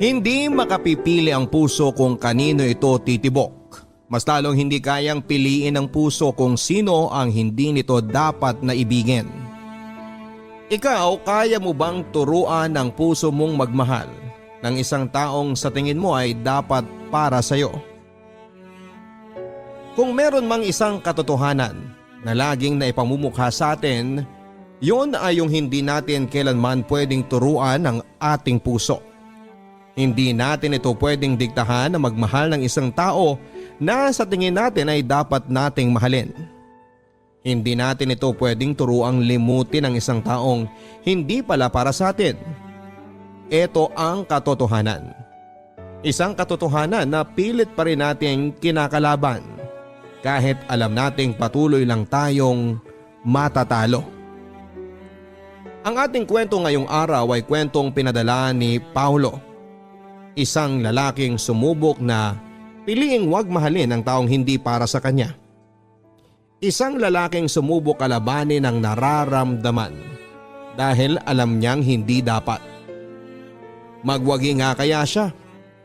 Hindi makapipili ang puso kung kanino ito titibok. Mas lalong hindi kayang piliin ng puso kung sino ang hindi nito dapat na ibigin. Ikaw, kaya mo bang turuan ng puso mong magmahal ng isang taong sa tingin mo ay dapat para sa iyo? Kung meron mang isang katotohanan na laging naipamumukha sa atin, yun ay yung hindi natin kailanman pwedeng turuan ng ating puso. Hindi natin ito pwedeng diktahan na magmahal ng isang tao na sa tingin natin ay dapat nating mahalin. Hindi natin ito pwedeng turuang limutin ng isang taong hindi pala para sa atin. Ito ang katotohanan. Isang katotohanan na pilit pa rin nating kinakalaban kahit alam nating patuloy lang tayong matatalo. Ang ating kwento ngayong araw ay kwentong pinadala ni Paulo. Isang lalaking sumubok na piliing wag mahalin ang taong hindi para sa kanya. Isang lalaking sumubok kalabanin ang nararamdaman dahil alam niyang hindi dapat. Magwagi nga kaya siya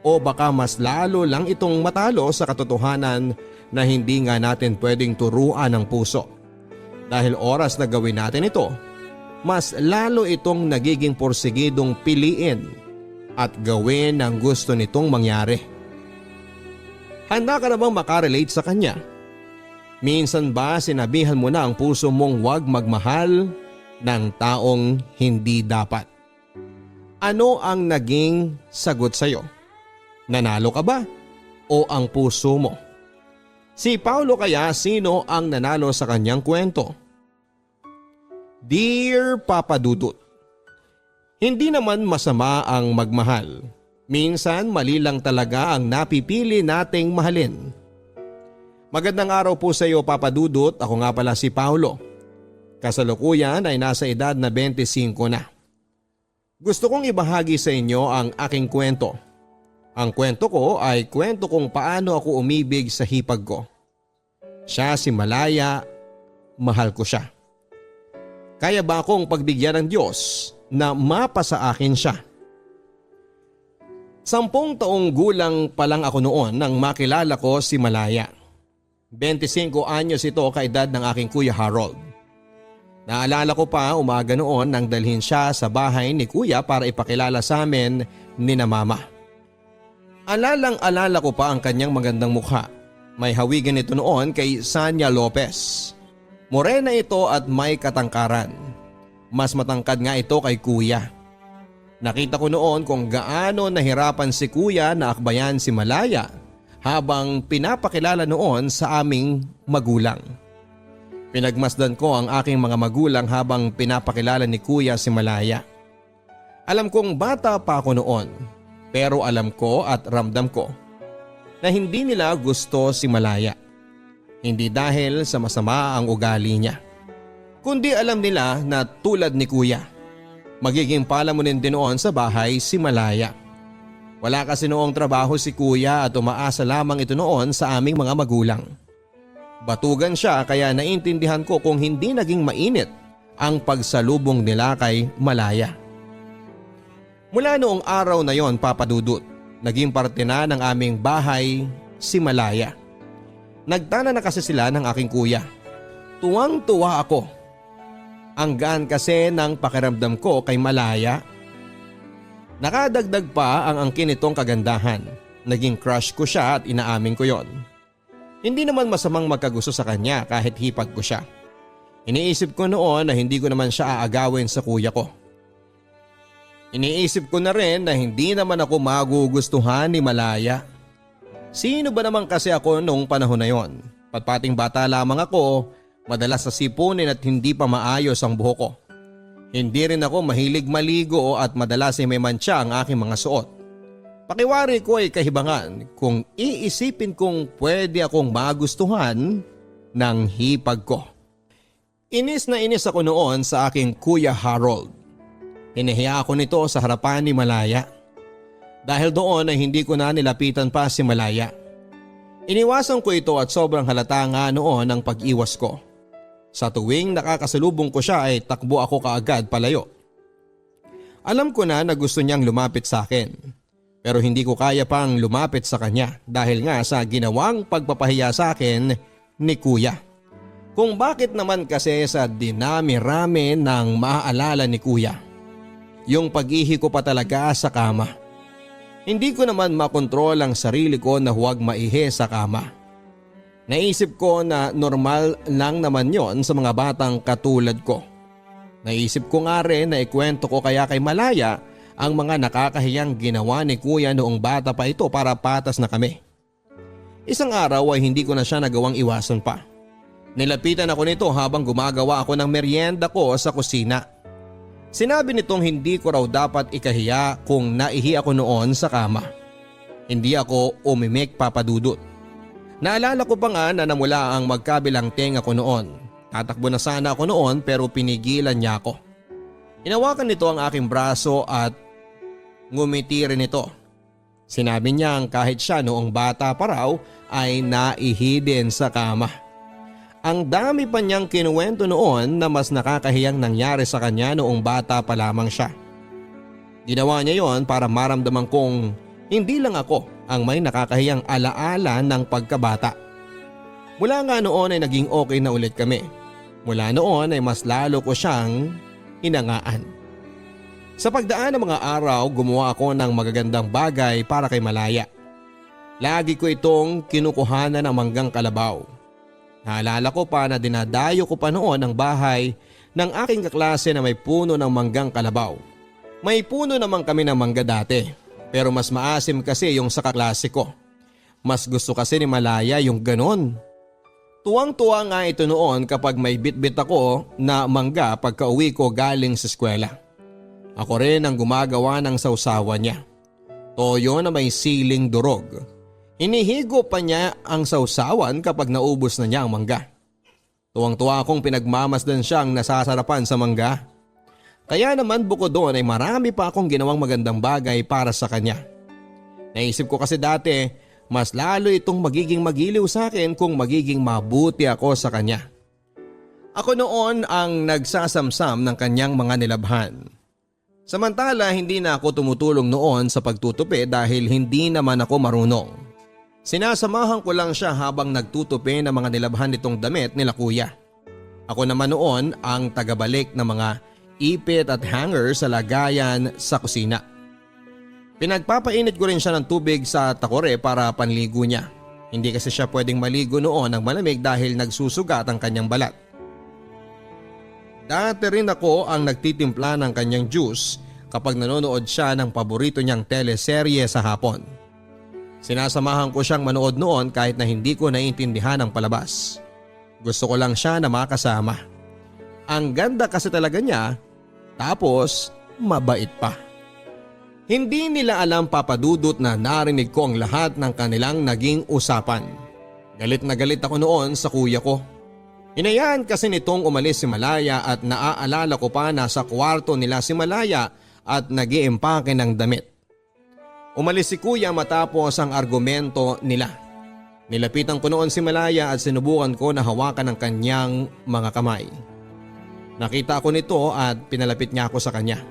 o baka mas lalo lang itong matalo sa katotohanan na hindi nga natin pwedeng turuan ng puso. Dahil oras na gawin natin ito, mas lalo itong nagiging porsigidong piliin at gawin ang gusto nitong mangyari. Handa ka na bang makarelate sa kanya? Minsan ba sinabihan mo na ang puso mong huwag magmahal ng taong hindi dapat? Ano ang naging sagot sa iyo? Nanalo ka ba o ang puso mo? Si Paulo kaya sino ang nanalo sa kanyang kwento? Dear Papa Dudut, hindi naman masama ang magmahal. Minsan mali lang talaga ang napipili nating mahalin. Magandang araw po sa iyo Papa Dudut, ako nga pala si Paulo. Kasalukuyan ay nasa edad na 25 na. Gusto kong ibahagi sa inyo ang aking kwento. Ang kwento ko ay kwento kung paano ako umibig sa hipag ko. Siya si Malaya, mahal ko siya. Kaya ba akong pagbigyan ng Diyos na mapasa akin siya? 10 taong gulang pa lang ako noon nang makilala ko si Malaya. 25 anyos ito kaedad ng aking Kuya Harold. Naalala ko pa umaga noon nang dalhin siya sa bahay ni Kuya para ipakilala sa amin ni na Mama. Alalang-alala ko pa ang kanyang magandang mukha. May hawigan ito noon kay Sanya Lopez. Morena ito at may katangkaran. Mas matangkad nga ito kay Kuya. Nakita ko noon kung gaano nahirapan si Kuya na akbayan si Malaya habang pinapakilala noon sa aming magulang. Pinagmasdan ko ang aking mga magulang habang pinapakilala ni Kuya si Malaya. Alam kong bata pa ako noon. Pero alam ko at ramdam ko na hindi nila gusto si Malaya. Hindi dahil sa masama ang ugali niya. Kundi alam nila na tulad ni Kuya, magiging palamunin din noon sa bahay si Malaya. Wala kasi noong trabaho si Kuya at umaasa lamang ito noon sa aming mga magulang. Batugan siya kaya naintindihan ko kung hindi naging mainit ang pagsalubong nila kay Malaya. Mula noong araw na yon Papa Dudut, naging parte na ng aming bahay si Malaya. Nagtana na kasi sila ng aking kuya. Tuwang-tuwa ako. Ang gaan kasi ng pakiramdam ko kay Malaya. Nakadagdag pa ang angkin nitong kagandahan. Naging crush ko siya at inaamin ko yon. Hindi naman masamang magkagusto sa kanya kahit hipag ko siya. Iniisip ko noon na hindi ko naman siya aagawin sa kuya ko. Iniisip ko na rin na hindi naman ako magugustuhan ni Malaya. Sino ba naman kasi ako noong panahon na yon? Patpating bata lamang ako, madalas sa sipunin at hindi pa maayos ang buhok ko. Hindi rin ako mahilig maligo at madalas ay may mantsa ang aking mga suot. Pakiwari ko ay kahibangan kung iisipin kong pwede akong magustuhan ng hipag ko. Inis na inis ako noon sa aking Kuya Harold. Hinahiya ako nito sa harapan ni Malaya. Dahil doon ay hindi ko na nilapitan pa si Malaya. Iniwasan ko ito at sobrang halata nga noon ang pag-iwas ko. Sa tuwing nakakasalubong ko siya ay takbo ako kaagad palayo. Alam ko na gusto niyang lumapit sa akin. Pero hindi ko kaya pang lumapit sa kanya dahil nga sa ginawang pagpapahiya sa akin ni kuya. Kung bakit naman kasi sa dinami-rami ng maaalala ni kuya. Yung pag-ihi ko pa talaga sa kama. Hindi ko naman makontrol ang sarili ko na huwag maihi sa kama. Naisip ko na normal lang naman yon sa mga batang katulad ko. Naisip ko nga rin na ikwento ko kaya kay Malaya ang mga nakakahiyang ginawa ni kuya noong bata pa ito para patas na kami. Isang araw ay hindi ko na siya nagawang iwasan pa. Nilapitan ako nito habang gumagawa ako ng merienda ko sa kusina. Sinabi nitong hindi ko raw dapat ikahiya kung naihi ako noon sa kama. Hindi ako umimik, Papa Dudut. Naalala ko pa nga na namula ang magkabilang tenga ko noon. Tatakbo na sana ako noon pero pinigilan niya ako. Hinawakan nito ang aking braso at ngumiti rin ito. Sinabi niya kahit siya noong bata pa raw ay naihi din sa kama. Ang dami pa niyang kinuwento noon na mas nakakahiyang nangyari sa kanya noong bata pa lamang siya. Ginawa niya yon para maramdaman kong hindi lang ako ang may nakakahiyang alaala ng pagkabata. Mula nga noon ay naging okay na ulit kami. Mula noon ay mas lalo ko siyang hinangaan. Sa pagdaan ng mga araw, gumawa ako ng magagandang bagay para kay Malaya. Lagi ko itong kinukuhanan ng manggang kalabaw. Naalala ko pa na dinadayo ko pa noon ang bahay ng aking kaklase na may puno ng manggang kalabaw. May puno naman kami ng mangga dati, pero mas maasim kasi yung sa kaklase ko. Mas gusto kasi ni Malaya yung ganon. Tuwang-tuwa nga ito noon kapag may bitbit ako na mangga pagka uwi ko galing sa eskwela. Ako rin ang gumagawa ng sausawan niya. Toyo na may siling durog. Hinihigo pa niya ang sausawan kapag naubos na niya ang mangga. Tuwang-tuwa akong pinagmamasdan siyang nasasarapan sa mangga. Kaya naman bukod doon ay marami pa akong ginawang magandang bagay para sa kanya. Naisip ko kasi dati, mas lalo itong magiging magiliw sa akin kung magiging mabuti ako sa kanya. Ako noon ang nagsasamsam ng kanyang mga nilabhan. Samantala hindi na ako tumutulong noon sa pagtutupi dahil hindi naman ako marunong. Sinasamahan ko lang siya habang nagtutupi ng mga nilabhan nitong damit nila kuya. Ako naman noon ang tagabalik ng mga ipit at hanger sa lagayan sa kusina. Pinagpapainit ko rin siya ng tubig sa takore para panligo niya. Hindi kasi siya pwedeng maligo noon ng malamig dahil nagsusugat ang kanyang balat. Dati rin ako ang nagtitimpla ng kanyang juice kapag nanonood siya ng paborito niyang teleserye sa hapon. Sinasamahan ko siyang manood noon kahit na hindi ko naiintindihan ang palabas. Gusto ko lang siya na makasama. Ang ganda kasi talaga niya, tapos mabait pa. Hindi nila alam, Papa Dudut, na narinig ko ang lahat ng kanilang naging usapan. Galit na galit ako noon sa kuya ko. Hinayaan kasi nitong umalis si Malaya at naaalala ko pa na sa kwarto nila si Malaya at nag-iimpake ng damit. Umalis si kuya matapos ang argumento nila. Nilapitan ko noon si Malaya at sinubukan ko na hawakan ang kanyang mga kamay. Nakita ko nito at pinalapit niya ako sa kanya.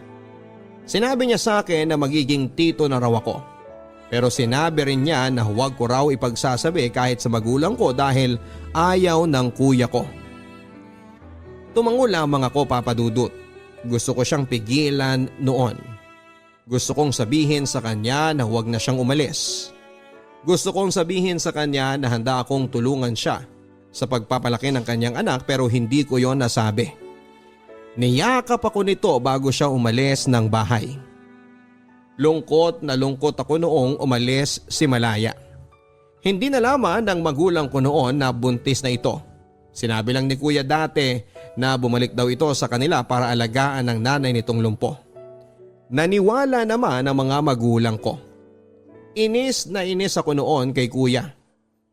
Sinabi niya sa akin na magiging tito na raw ako. Pero sinabi rin niya na huwag ko raw ipagsasabi kahit sa magulang ko dahil ayaw ng kuya ko. Tumango lamang ako, Papa Dudut. Gusto ko siyang pigilan noon. Gusto kong sabihin sa kanya na huwag na siyang umalis. Gusto kong sabihin sa kanya na handa akong tulungan siya sa pagpapalaki ng kanyang anak pero hindi ko yon nasabi. Niyakap ako nito bago siya umalis ng bahay. Lungkot na lungkot ako noong umalis si Malaya. Hindi nalaman ng magulang ko noon na buntis na ito. Sinabi lang ni kuya dati na bumalik daw ito sa kanila para alagaan ng nanay nitong lumpo. Naniwala naman ang mga magulang ko. Inis na inis ako noon kay kuya.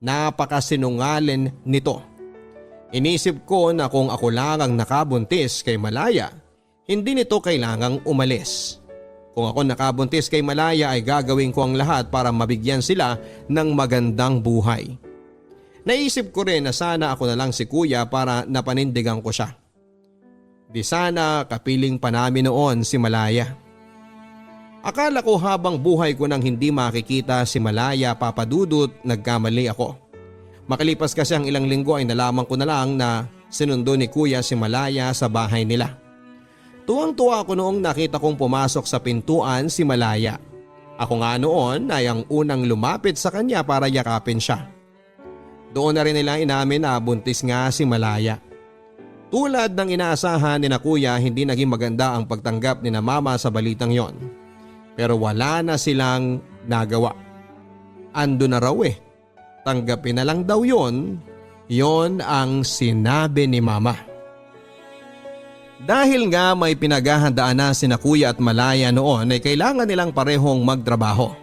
Napakasinungaling nito. Inisip ko na kung ako lang ang nakabuntis kay Malaya, hindi nito kailangang umalis. Kung ako nakabuntis kay Malaya ay gagawin ko ang lahat para mabigyan sila ng magandang buhay. Naisip ko rin na sana ako na lang si kuya para napanindigan ko siya. Di sana kapiling pa namin noon si Malaya. Akala ko habang buhay ko nang hindi makikita si Malaya, Papa Dudut, nagkamali ako. Makalipas kasi ang ilang linggo ay nalaman ko na lang na sinundo ni Kuya si Malaya sa bahay nila. Tuwang-tuwa ako noong nakita kong pumasok sa pintuan si Malaya. Ako nga noon ay ang unang lumapit sa kanya para yakapin siya. Doon na rin nila inamin na buntis nga si Malaya. Tulad ng inaasahan ni na Kuya, hindi naging maganda ang pagtanggap ni na Mama sa balitang yon. Pero wala na silang nagawa. Ando na raw eh. Tanggapin na lang daw yon. Yon ang sinabi ni Mama. Dahil nga may pinaghahandaan na sina Kuya at Malaya noon ay kailangan nilang parehong magtrabaho.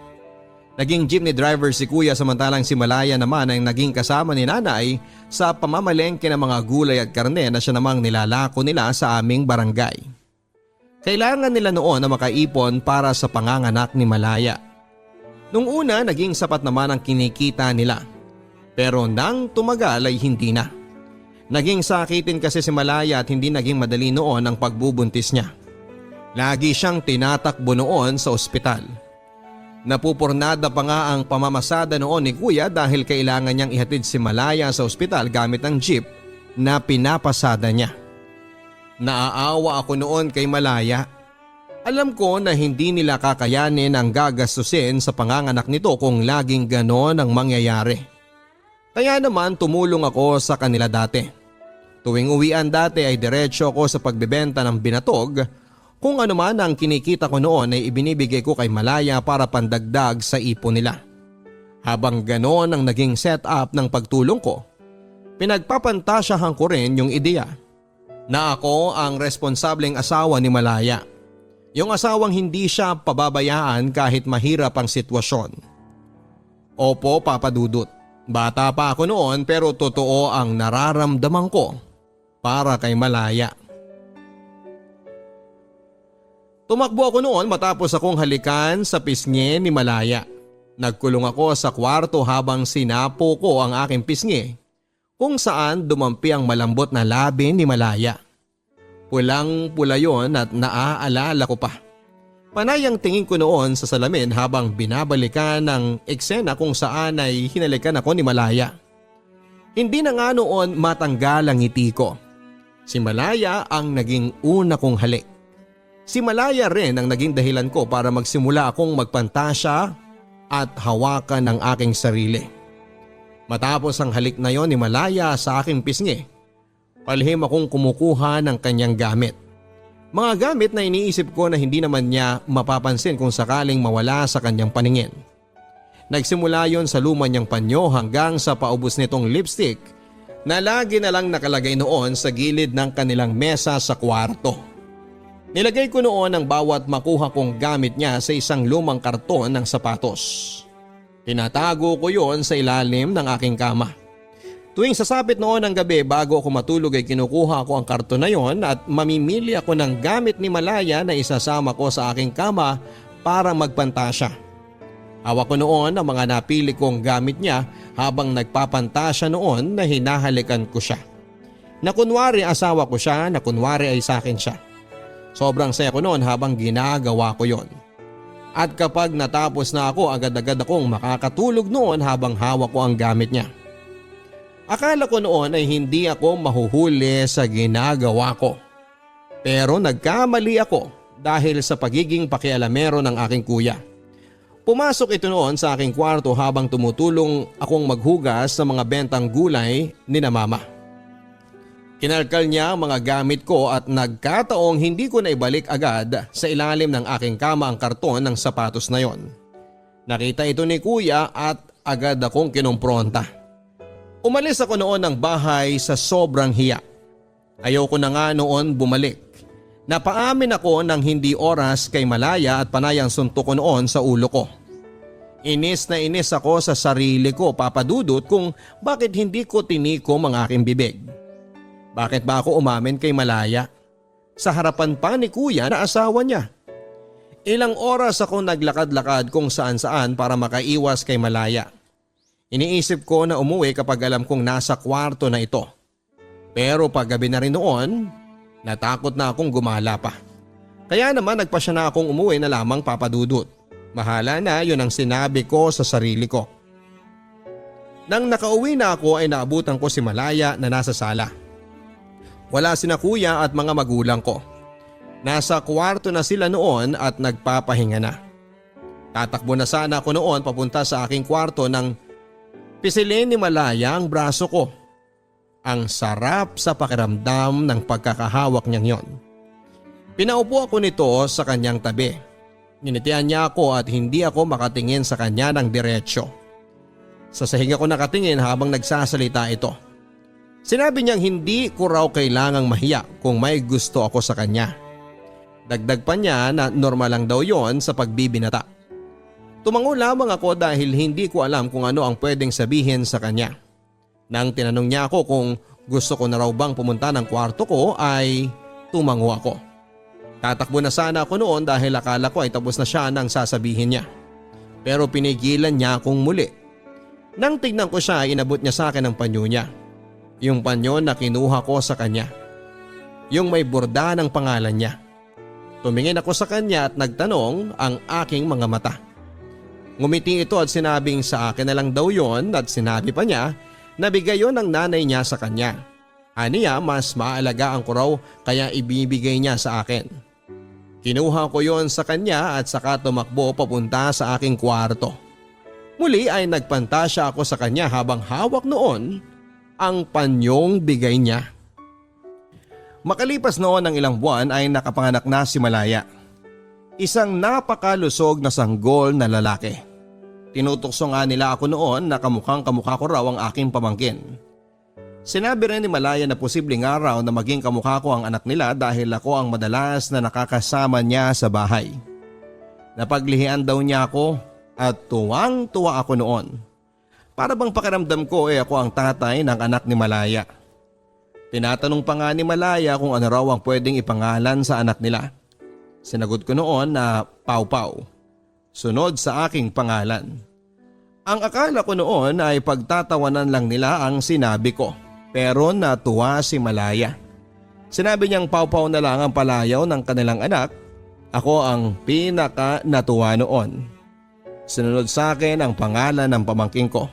Naging jeepney driver si Kuya samantalang si Malaya naman ay naging kasama ni Nanay sa pamamalengke ng mga gulay at karne na siya namang nilalako nila sa aming barangay. Kailangan nila noon na makaipon para sa panganganak ni Malaya. Nung una naging sapat naman ang kinikita nila. Pero nang tumagal ay hindi na. Naging sakitin kasi si Malaya at hindi naging madali noon ang pagbubuntis niya. Lagi siyang tinatakbo noon sa ospital. Napupurnada pa nga ang pamamasada noon ni Kuya dahil kailangan niyang ihatid si Malaya sa ospital gamit ang jeep na pinapasada niya. Naaawa ako noon kay Malaya. Alam ko na hindi nila kakayanin ang gagastusin sa panganganak nito kung laging ganon ang mangyayari. Kaya naman tumulong ako sa kanila dati. Tuwing uwian dati ay diretsyo ako sa pagbebenta ng binatog. Kung ano man ang kinikita ko noon ay ibinibigay ko kay Malaya para pandagdag sa ipon nila. Habang ganon ang naging setup ng pagtulong ko, pinagpapantasyahan ko rin yung ideya na ako ang responsableng asawa ni Malaya. Yung asawang hindi siya pababayaan kahit mahirap ang sitwasyon. Opo, Papa Dudut. Bata pa ako noon pero totoo ang nararamdaman ko para kay Malaya. Tumakbo ako noon matapos akong halikan sa pisngi ni Malaya. Nagkulong ako sa kwarto habang sinapo ko ang aking pisngi kung saan dumampi ang malambot na labi ni Malaya. Pulang-pula yon at naaalala ko pa. Panay ang tingin ko noon sa salamin habang binabalikan ng eksena kung saan ay hinalikan ako ni Malaya. Hindi na nga noon matanggal ang ngiti ko. Si Malaya ang naging una kong halik. Si Malaya rin ang naging dahilan ko para magsimula akong magpantasya at hawakan ng aking sarili. Matapos ang halik na yon ni Malaya sa aking pisngi, palihim akong kumukuha ng kanyang gamit. Mga gamit na iniisip ko na hindi naman niya mapapansin kung sakaling mawala sa kanyang paningin. Nagsimula yon sa luma niyang panyo hanggang sa paubos nitong lipstick na lagi na lang nakalagay noon sa gilid ng kanilang mesa sa kwarto. Nilagay ko noon ang bawat makuha kong gamit niya sa isang lumang karton ng sapatos. Tinatago ko yon sa ilalim ng aking kama. Tuwing sasapit noon ng gabi bago ako matulog ay kinukuha ko ang karton na yon at mamimili ako ng gamit ni Malaya na isasama ko sa aking kama para magpantasya. Hawak ko noon ang mga napili kong gamit niya habang nagpapantasya noon na hinahalikan ko siya. Na kunwari asawa ko siya, na kunwari ay sa akin siya. Sobrang saya ko noon habang ginagawa ko yon. At kapag natapos na ako, agad-agad akong makakatulog noon habang hawak ko ang gamit niya. Akala ko noon ay hindi ako mahuhuli sa ginagawa ko. Pero nagkamali ako dahil sa pagiging pakialamero ng aking kuya. Pumasok ito noon sa aking kwarto habang tumutulong akong maghugas sa mga bentang gulay ni na Mama. Kinalkal niya ang mga gamit ko at nagkataong hindi ko na ibalik agad sa ilalim ng aking kama ang karton ng sapatos na yon. Nakita ito ni Kuya at agad akong kinumpronta. Umalis ako noon ng bahay sa sobrang hiya. Ayoko na nga noon bumalik. Napaamin ako ng hindi oras kay Malaya at panayang suntok ko noon sa ulo ko. Inis na inis ako sa sarili ko, Papa Dudut, kung bakit hindi ko tinikom ang aking bibig. Bakit ba ako umamin kay Malaya? Sa harapan pa ni Kuya na asawa niya. Ilang oras ako naglakad-lakad kung saan-saan para makaiwas kay Malaya. Iniisip ko na umuwi kapag alam kong nasa kwarto na ito. Pero paggabi na rin noon, natakot na akong gumala pa. Kaya naman nagpasya na akong umuwi na lamang papadudot. Mahala na, yun ang sinabi ko sa sarili ko. Nang nakauwi na ako ay naabutan ko si Malaya na nasa sala. Wala sina kuya at mga magulang ko. Nasa kwarto na sila noon at nagpapahinga na. Tatakbo na sana ako noon papunta sa aking kwarto nang pisilin ni Malaya ang braso ko. Ang sarap sa pakiramdam ng pagkakahawak niyang yon. Pinaupo ako nito sa kanyang tabi. Nginitian niya ako at hindi ako makatingin sa kanya ng diretsyo. Sa sahig ako nakatingin habang nagsasalita ito. Sinabi niyang hindi ko raw kailangang mahiya kung may gusto ako sa kanya. Dagdag pa niya na normal lang daw yon sa pagbibinata. Tumango lamang ako dahil hindi ko alam kung ano ang pwedeng sabihin sa kanya. Nang tinanong niya ako kung gusto ko na raw bang pumunta ng kwarto ko ay tumango ako. Tatakbo na sana ako noon dahil akala ko ay tapos na siya nang sasabihin niya. Pero pinigilan niya akong muli. Nang tignan ko siya ay inabot niya sa akin ang panyo niya. Yung panyo na kinuha ko sa kanya. Yung may borda ng pangalan niya. Tumingin ako sa kanya at nagtanong ang aking mga mata. Ngumiti ito at sinabing sa akin na lang daw yon at sinabi pa niya na bigay yon ng nanay niya sa kanya. Aniya mas maalagaan ko raw kaya ibibigay niya sa akin. Kinuha ko yon sa kanya at saka tumakbo papunta sa aking kwarto. Muli ay nagpantasya ako sa kanya habang hawak noon ang panyong bigay niya. Makalipas noon ng ilang buwan ay nakapanganak na si Malaya. Isang napakalusog na sanggol na lalaki. Tinutokso nga nila ako noon na kamukhang kamukha ko raw ang aking pamangkin. Sinabi rin ni Malaya na posibleng araw na maging kamukha ko ang anak nila dahil ako ang madalas na nakakasama niya sa bahay. Napaglihian daw niya ako at tuwang-tuwa ako noon. Para bang pakiramdam ko ako ang tatay ng anak ni Malaya. Tinatanong pa nga ni Malaya kung ano raw ang pwedeng ipangalan sa anak nila. Sinagot ko noon na Pau Pau, sunod sa aking pangalan. Ang akala ko noon ay pagtatawanan lang nila ang sinabi ko. Pero natuwa si Malaya. Sinabi niyang Pau Pau na lang ang palayaw ng kanilang anak. Ako ang pinaka natuwa noon. Sinunod sa akin ang pangalan ng pamangking ko.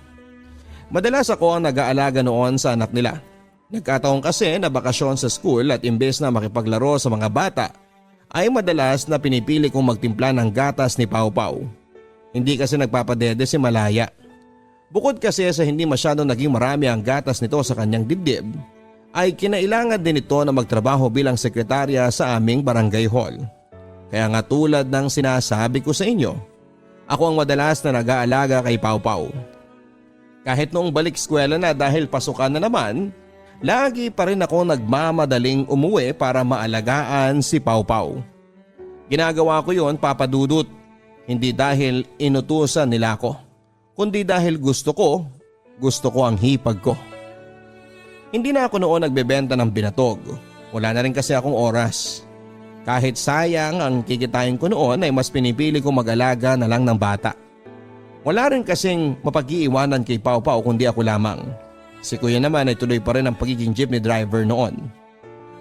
Madalas ako ang nag-aalaga noon sa anak nila. Nagkataon kasi na bakasyon sa school at imbes na makipaglaro sa mga bata ay madalas na pinipili kong magtimpla ng gatas ni Pau Pau. Hindi kasi nagpapadede si Malaya. Bukod kasi sa hindi masyadong naging marami ang gatas nito sa kanyang dibdib, ay kinailangan din ito na magtrabaho bilang sekretarya sa aming barangay hall. Kaya nga tulad ng sinasabi ko sa inyo, ako ang madalas na nag-aalaga kay Pau Pau. Kahit noong balik eskwela na dahil pasukan na naman, lagi pa rin ako nagmamadaling umuwi para maalagaan si Pau Pau. Ginagawa ko yon papadudot, hindi dahil inutusan nila ako. Kundi dahil gusto ko ang hipag ko. Hindi na ako noon nagbebenta ng binatog. Wala na rin kasi akong oras. Kahit sayang ang kikitain ko noon ay mas pinipili ko mag-alaga na lang ng bata. Wala rin kasing mapag-iiwanan kay Pau Pau kundi ako lamang. Si kuya naman ay tuloy pa rin ang pagiging jeepney driver noon.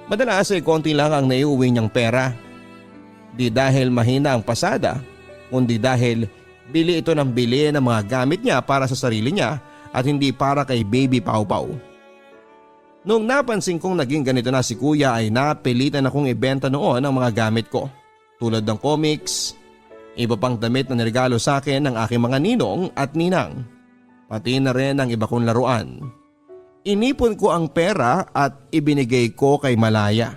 Madalas ay konti lang ang naiuwi niyang pera. Di dahil mahina ang pasada, kundi dahil bili ito ng bili ng mga gamit niya para sa sarili niya at hindi para kay baby Pau Pau. Noong napansin kong naging ganito na si kuya ay napilitan akong ibenta noon ang mga gamit ko. Tulad ng comics, iba pang damit na niregalo sa akin ng aking mga ninong at ninang. Pati na rin ang iba kong laruan. Inipon ko ang pera at ibinigay ko kay Malaya.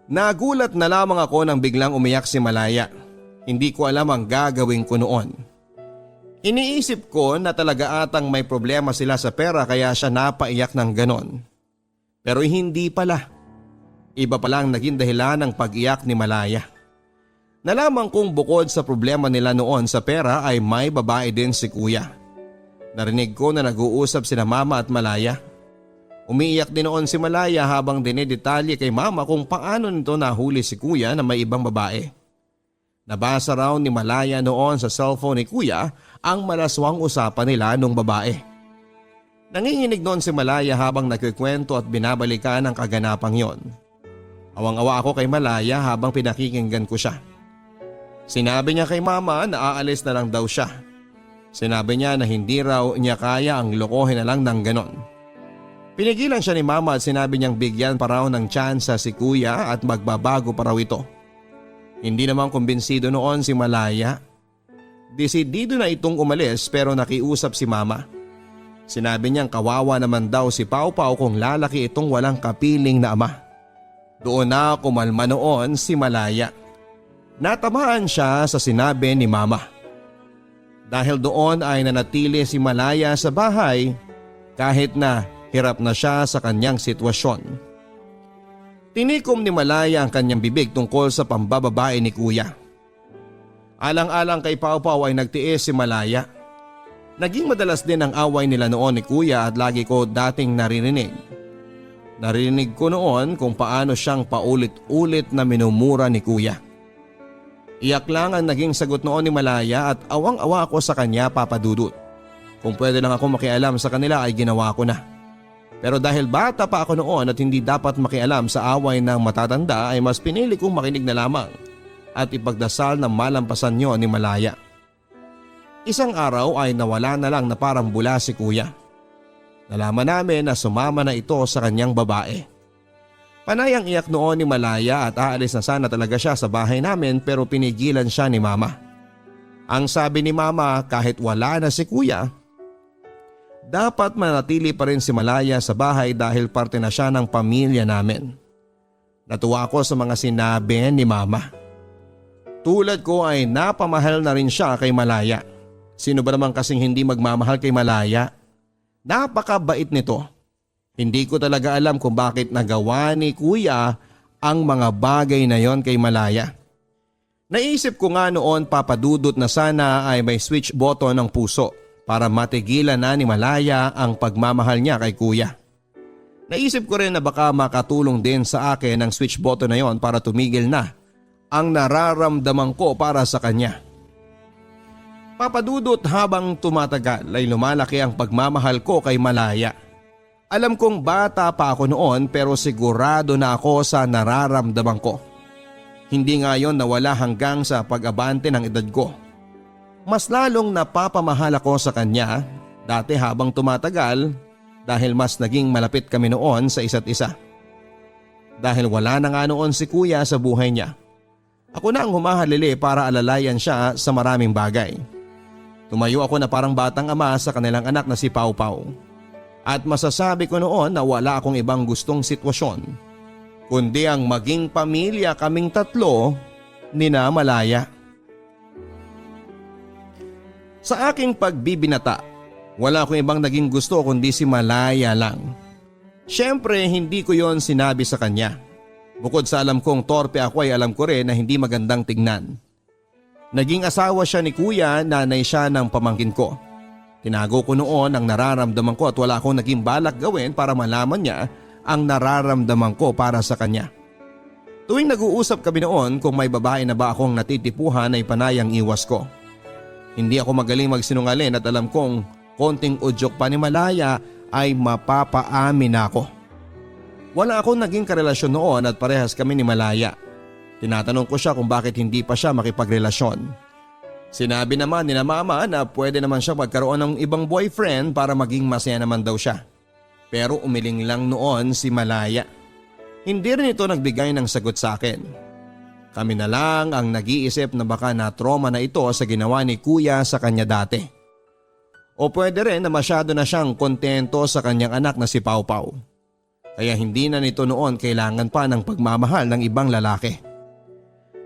Nagulat na lamang ako nang biglang umiyak si Malaya. Hindi ko alam ang gagawin ko noon. Iniisip ko na talaga atang may problema sila sa pera kaya siya napaiyak ng ganon. Pero hindi pala. Iba palang naging dahilan ng pag-iyak ni Malaya. Nalaman kong bukod sa problema nila noon sa pera ay may babae din si kuya. Narinig ko na nag-uusap sina mama at Malaya. Umiiyak din noon si Malaya habang dinidetalye kay mama kung paano nito nahuli si kuya na may ibang babae. Nabasa raw ni Malaya noon sa cellphone ni kuya ang malaswang usapan nila nung babae. Nanginginig noon si Malaya habang nagkikwento at binabalikan ang kaganapang yon. Awang-awa ako kay Malaya habang pinakikinggan ko siya. Sinabi niya kay mama na aalis na lang daw siya. Sinabi niya na hindi raw niya kaya ang lokohin na lang ng ganon. Pinigilan siya ni mama at sinabi niyang bigyan pa raw ng tsansa si kuya at magbabago pa raw ito. Hindi naman kumbinsido noon si Malaya. Desidido na itong umalis pero nakiusap si mama. Sinabi niyang kawawa naman daw si Pau Pau kung lalaki itong walang kapiling na ama. Doon na kumalma noon si Malaya. Natamaan siya sa sinabi ni mama. Dahil doon ay nanatili si Malaya sa bahay kahit na hirap na siya sa kanyang sitwasyon. Tinikom ni Malaya ang kanyang bibig tungkol sa pambababae ni kuya. Alang-alang kay Pau Pau ay nagtiis si Malaya. Naging madalas din ang away nila noon ni kuya at lagi ko dating naririnig. Narinig ko noon kung paano siyang paulit-ulit na minumura ni kuya. Iyak lang ang naging sagot noon ni Malaya at awang-awa ako sa kanya, Papa Dudut. Kung pwede lang ako makialam sa kanila ay ginawa ko na. Pero dahil bata pa ako noon at hindi dapat makialam sa away ng matatanda ay mas pinili kong makinig na lamang at ipagdasal na malampasan niyo ni Malaya. Isang araw ay nawala na lang na parang bula si kuya. Nalaman namin na sumama na ito sa kanyang babae. Panayang iyak noon ni Malaya at aalis na sana talaga siya sa bahay namin pero pinigilan siya ni mama. Ang sabi ni mama kahit wala na si kuya, dapat manatili pa rin si Malaya sa bahay dahil parte na siya ng pamilya namin. Natuwa ako sa mga sinabi ni mama. Tulad ko ay napamahal na rin siya kay Malaya. Sino ba naman kasing hindi magmamahal kay Malaya? Napakabait nito. Hindi ko talaga alam kung bakit nagawa ni kuya ang mga bagay na yon kay Malaya. Naisip ko nga noon, Papa Dudut, na sana ay may switch button ng puso para matigilan na ni Malaya ang pagmamahal niya kay kuya. Naisip ko rin na baka makatulong din sa akin ang switch button na yon para tumigil na ang nararamdaman ko para sa kanya. Papa Dudut, habang tumatagal ay lumalaki ang pagmamahal ko kay Malaya. Alam kong bata pa ako noon pero sigurado na ako sa nararamdaman ko. Hindi nga yon nawala hanggang sa pag-abante ng edad ko. Mas lalong napapamahal ako sa kanya dati habang tumatagal dahil mas naging malapit kami noon sa isa't isa. Dahil wala na nga noon si kuya sa buhay niya. Ako na ang humahalili para alalayan siya sa maraming bagay. Tumayo ako na parang batang ama sa kanilang anak na si Pau Pau. At masasabi ko noon na wala akong ibang gustong sitwasyon kundi ang maging pamilya kaming tatlo ni na Malaya. Sa aking pagbibinata, wala akong ibang naging gusto kundi si Malaya lang. Siyempre hindi ko yon sinabi sa kanya. Bukod sa alam kong torpe ako ay alam ko rin na hindi magandang tignan. Naging asawa siya ni kuya, nanay siya ng pamangkin ko. Tinago ko noon ang nararamdaman ko at wala akong naging balak gawin para malaman niya ang nararamdaman ko para sa kanya. Tuwing nag-uusap kami noon kung may babae na ba akong natitipuhan ay panayang iwas ko. Hindi ako magaling magsinungaling at alam kong konting udyok pa ni Malaya ay mapapaamin ako. Wala akong naging karelasyon noon at parehas kami ni Malaya. Tinatanong ko siya kung bakit hindi pa siya makipagrelasyon. Sinabi naman ni na mama na pwede naman siya magkaroon ng ibang boyfriend para maging masaya naman daw siya. Pero umiling lang noon si Malaya. Hindi rin ito nagbigay ng sagot sa akin. Kami na lang ang nag-iisip na baka na-trauma na ito sa ginawa ni kuya sa kanya dati. O pwede rin na masyado na siyang kontento sa kanyang anak na si Pau Pau. Kaya hindi na nito noon kailangan pa ng pagmamahal ng ibang lalaki.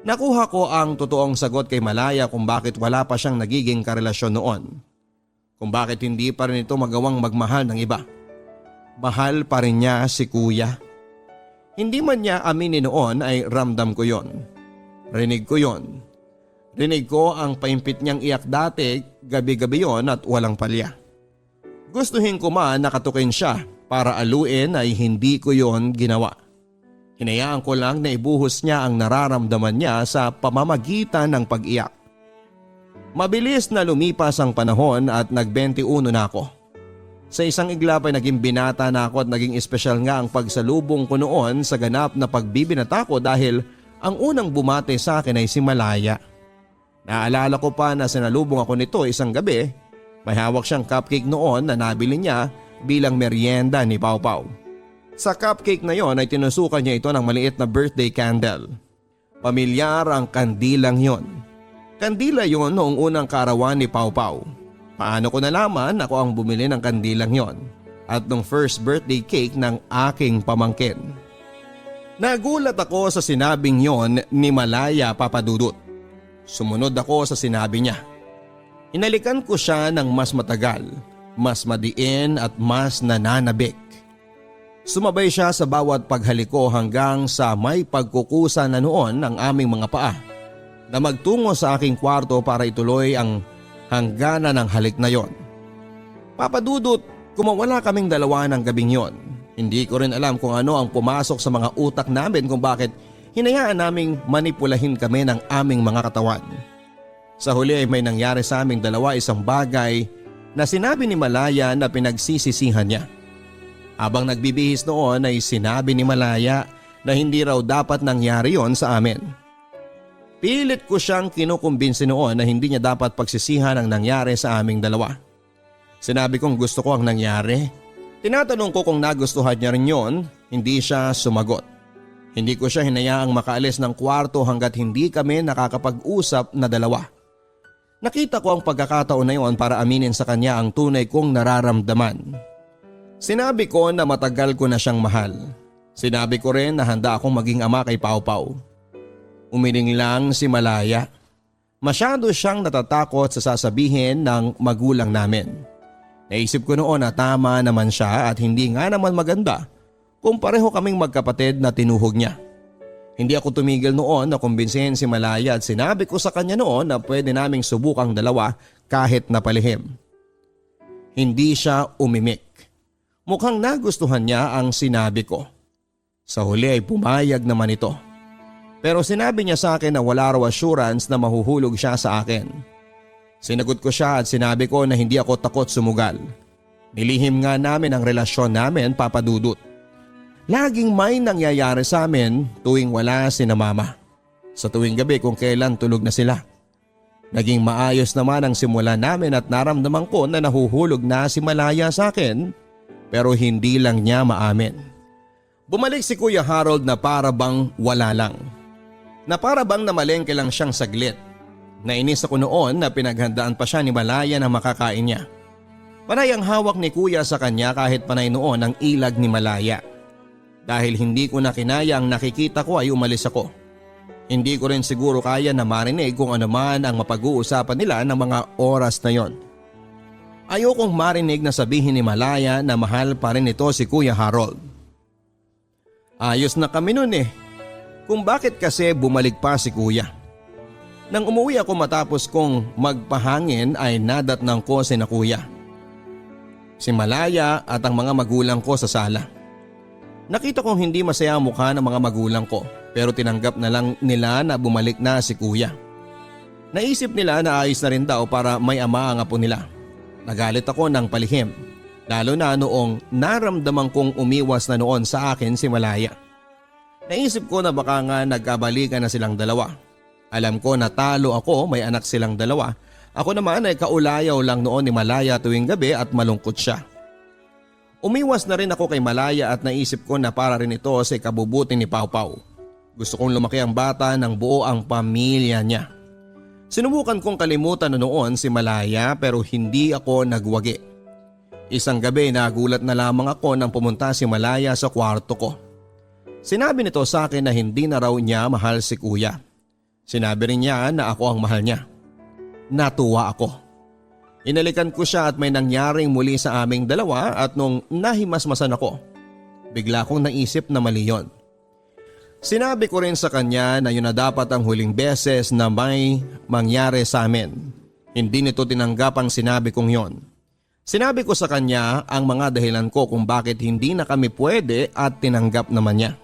Nakuha ko ang totoong sagot kay Malaya kung bakit wala pa siyang nagiging karelasyon noon. Kung bakit hindi pa rin ito magawang magmahal ng iba. Mahal pa rin niya si kuya. Hindi man niya aminin noon ay ramdam ko yon. Rinig ko yon. Rinig ko ang paimpit niyang iyak dati, gabi-gabi yon at walang palya. Gustuhin ko man nakatukin siya para aluin ay hindi ko yon ginawa. Hinayaan ko lang na ibuhos niya ang nararamdaman niya sa pamamagitan ng pag-iyak. Mabilis na lumipas ang panahon at nag-21 na ako. Sa isang iglap ay naging binata na ako at naging espesyal nga ang pagsalubong ko noon sa ganap na pagbibinata ko dahil ang unang bumate sa akin ay si Malaya. Naalala ko pa na sinalubong ako nito isang gabi. May hawak siyang cupcake noon na nabili niya bilang merienda ni Pau Pau. Sa cupcake na yon ay tinusukan niya ito ng maliit na birthday candle. Pamilyar ang kandilang yon. Kandila yon noong unang kaarawan ni Pau Pau. Paano ko nalaman ako ang bumili ng kandilang yon at nung first birthday cake ng aking pamangkin. Nagulat ako sa sinabing yon ni Malaya Papadudut. Sumunod ako sa sinabi niya. Hinalikan ko siya ng mas matagal, mas madiin at mas nananabik. Sumabay siya sa bawat paghaliko hanggang sa may pagkukusa na noon ng aming mga paa na magtungo sa aking kwarto para ituloy ang hangganan ng halik na yon. Papadudut, kumawala kaming dalawa ng gabing yon. Hindi ko rin alam kung ano ang pumasok sa mga utak namin kung bakit hinayaan naming manipulahin kami ng aming mga katawan. Sa huli ay may nangyari sa aming dalawa isang bagay na sinabi ni Malaya na pinagsisisihan niya. Habang nagbibihis noon ay sinabi ni Malaya na hindi raw dapat nangyari yon sa amin. Pilit ko siyang kinukumbinsi noon na hindi niya dapat pagsisihan ang nangyari sa aming dalawa. Sinabi kong gusto ko ang nangyari. Tinatanong ko kung nagustuhan niya rin yon, hindi siya sumagot. Hindi ko siya hinayaang makaalis ng kwarto hanggat hindi kami nakakapag-usap na dalawa. Nakita ko ang pagkakataon na yon para aminin sa kanya ang tunay kong nararamdaman. Sinabi ko na matagal ko na siyang mahal. Sinabi ko rin na handa akong maging ama kay Pau Pau. Umiling lang si Malaya. Masyado siyang natatakot sa sasabihin ng magulang namin. Naisip ko noon na tama naman siya at hindi nga naman maganda kung pareho kaming magkapatid na tinuhog niya. Hindi ako tumigil noon na kumbinsihin si Malaya at sinabi ko sa kanya noon na pwede naming subukang dalawa kahit napalihim. Hindi siya umimik. Mukhang nagustuhan niya ang sinabi ko. Sa huli ay pumayag naman ito. Pero sinabi niya sa akin na wala raw assurance na mahuhulog siya sa akin. Sinagot ko siya at sinabi ko na hindi ako takot sumugal. Nilihim nga namin ang relasyon namin, Papadudut. Laging may nangyayari sa amin tuwing wala sina mama. Sa tuwing gabi kung kailan tulog na sila. Naging maayos naman ang simula namin at naramdaman ko na nahuhulog na si Malaya sa akin pero hindi lang niya maamin. Bumalik si Kuya Harold na para bang wala lang. Na para bang namalengke lang siyang saglit. Nainis ako noon na pinaghandaan pa siya ni Malaya na makakain niya. Panay ang hawak ni Kuya sa kanya kahit panay noon ang ilag ni Malaya. Dahil hindi ko na kinaya ang nakikita ko ay umalis ako. Hindi ko rin siguro kaya na marinig kung ano man ang mapag-uusapan nila ng mga oras na yon. Ayokong marinig na sabihin ni Malaya na mahal pa rin ito si Kuya Harold. Ayos na kami nun eh. Kung bakit kasi bumalik pa si Kuya. Nang umuwi ako matapos kong magpahangin ay nadatnang ko si na Kuya, si Malaya at ang mga magulang ko sa sala. Nakita kong hindi masaya ang mukha ng mga magulang ko pero tinanggap na lang nila na bumalik na si Kuya. Naisip nila na ayos na rin daw para may ama ang apo nila. Nagalit ako ng palihim lalo na noong naramdaman kong umiwas na noon sa akin si Malaya. Naisip ko na baka nga nagkabalikan na silang dalawa. Alam ko na talo ako, may anak silang dalawa. Ako naman ay kaulayaw lang noon ni Malaya tuwing gabi at malungkot siya. Umiwas na rin ako kay Malaya at naisip ko na para rin ito sa ikabubuti ni Pau Pau. Gusto kong lumaki ang bata ng buo ang pamilya niya. Sinubukan kong kalimutan na noon si Malaya pero hindi ako nagwagi. Isang gabi nagulat na lamang ako nang pumunta si Malaya sa kwarto ko. Sinabi nito sa akin na hindi na raw niya mahal si Kuya. Sinabi rin niya na ako ang mahal niya. Natuwa ako. Inalikan ko siya at may nangyaring muli sa aming dalawa at nung nahimasmasan ako, bigla kong naisip na mali yun. Sinabi ko rin sa kanya na yun na dapat ang huling beses na may mangyari sa amin. Hindi nito tinanggap ang sinabi kong yon. Sinabi ko sa kanya ang mga dahilan ko kung bakit hindi na kami pwede at tinanggap naman niya.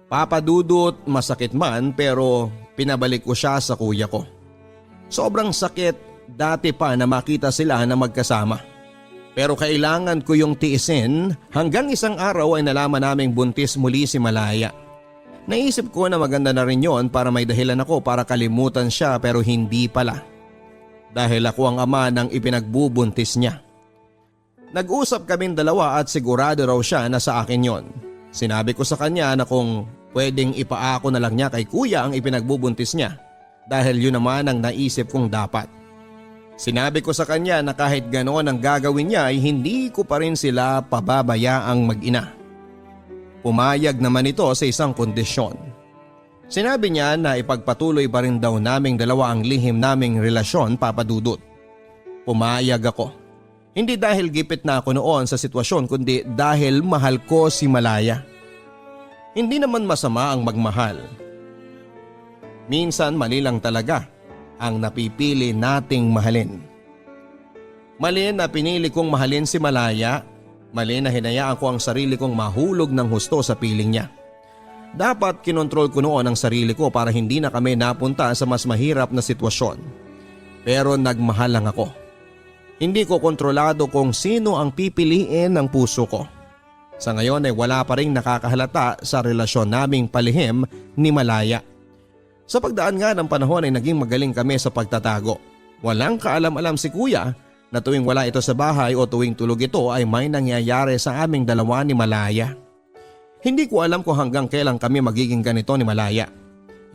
Papadudot, masakit man pero pinabalik ko siya sa kuya ko. Sobrang sakit dati pa na makita sila na magkasama. Pero kailangan ko yung tiisin hanggang isang araw ay nalaman naming buntis muli si Malaya. Naisip ko na maganda na rin yon para may dahilan ako para kalimutan siya pero hindi pala. Dahil ako ang ama ng ipinagbubuntis niya. Nag-usap kaming dalawa at sigurado raw siya na sa akin yon. Sinabi ko sa kanya na kung pwedeng ipaako na lang niya kay kuya ang ipinagbubuntis niya dahil yun naman ang naisip kong dapat. Sinabi ko sa kanya na kahit ganoon ang gagawin niya ay hindi ko pa rin sila pababayaang mag-ina. Pumayag naman ito sa isang kondisyon. Sinabi niya na ipagpatuloy pa rin daw naming dalawa ang lihim naming relasyon, Papa Dudut. Pumayag ako. Hindi dahil gipit na ako noon sa sitwasyon kundi dahil mahal ko si Malaya. Hindi naman masama ang magmahal. Minsan mali lang talaga ang napipili nating mahalin. Mali na pinili kong mahalin si Malaya, mali na hinayaan ko ang sarili kong mahulog ng husto sa piling niya. Dapat kinontrol ko noon ang sarili ko para hindi na kami napunta sa mas mahirap na sitwasyon. Pero nagmahal lang ako. Hindi ko kontrolado kung sino ang pipiliin ng puso ko. Sa ngayon ay wala pa rin nakakahalata sa relasyon naming palihim ni Malaya. Sa pagdaan nga ng panahon ay naging magaling kami sa pagtatago. Walang kaalam-alam si kuya na tuwing wala ito sa bahay o tuwing tulog ito ay may nangyayari sa aming dalawa ni Malaya. Hindi ko alam kung hanggang kailan kami magiging ganito ni Malaya.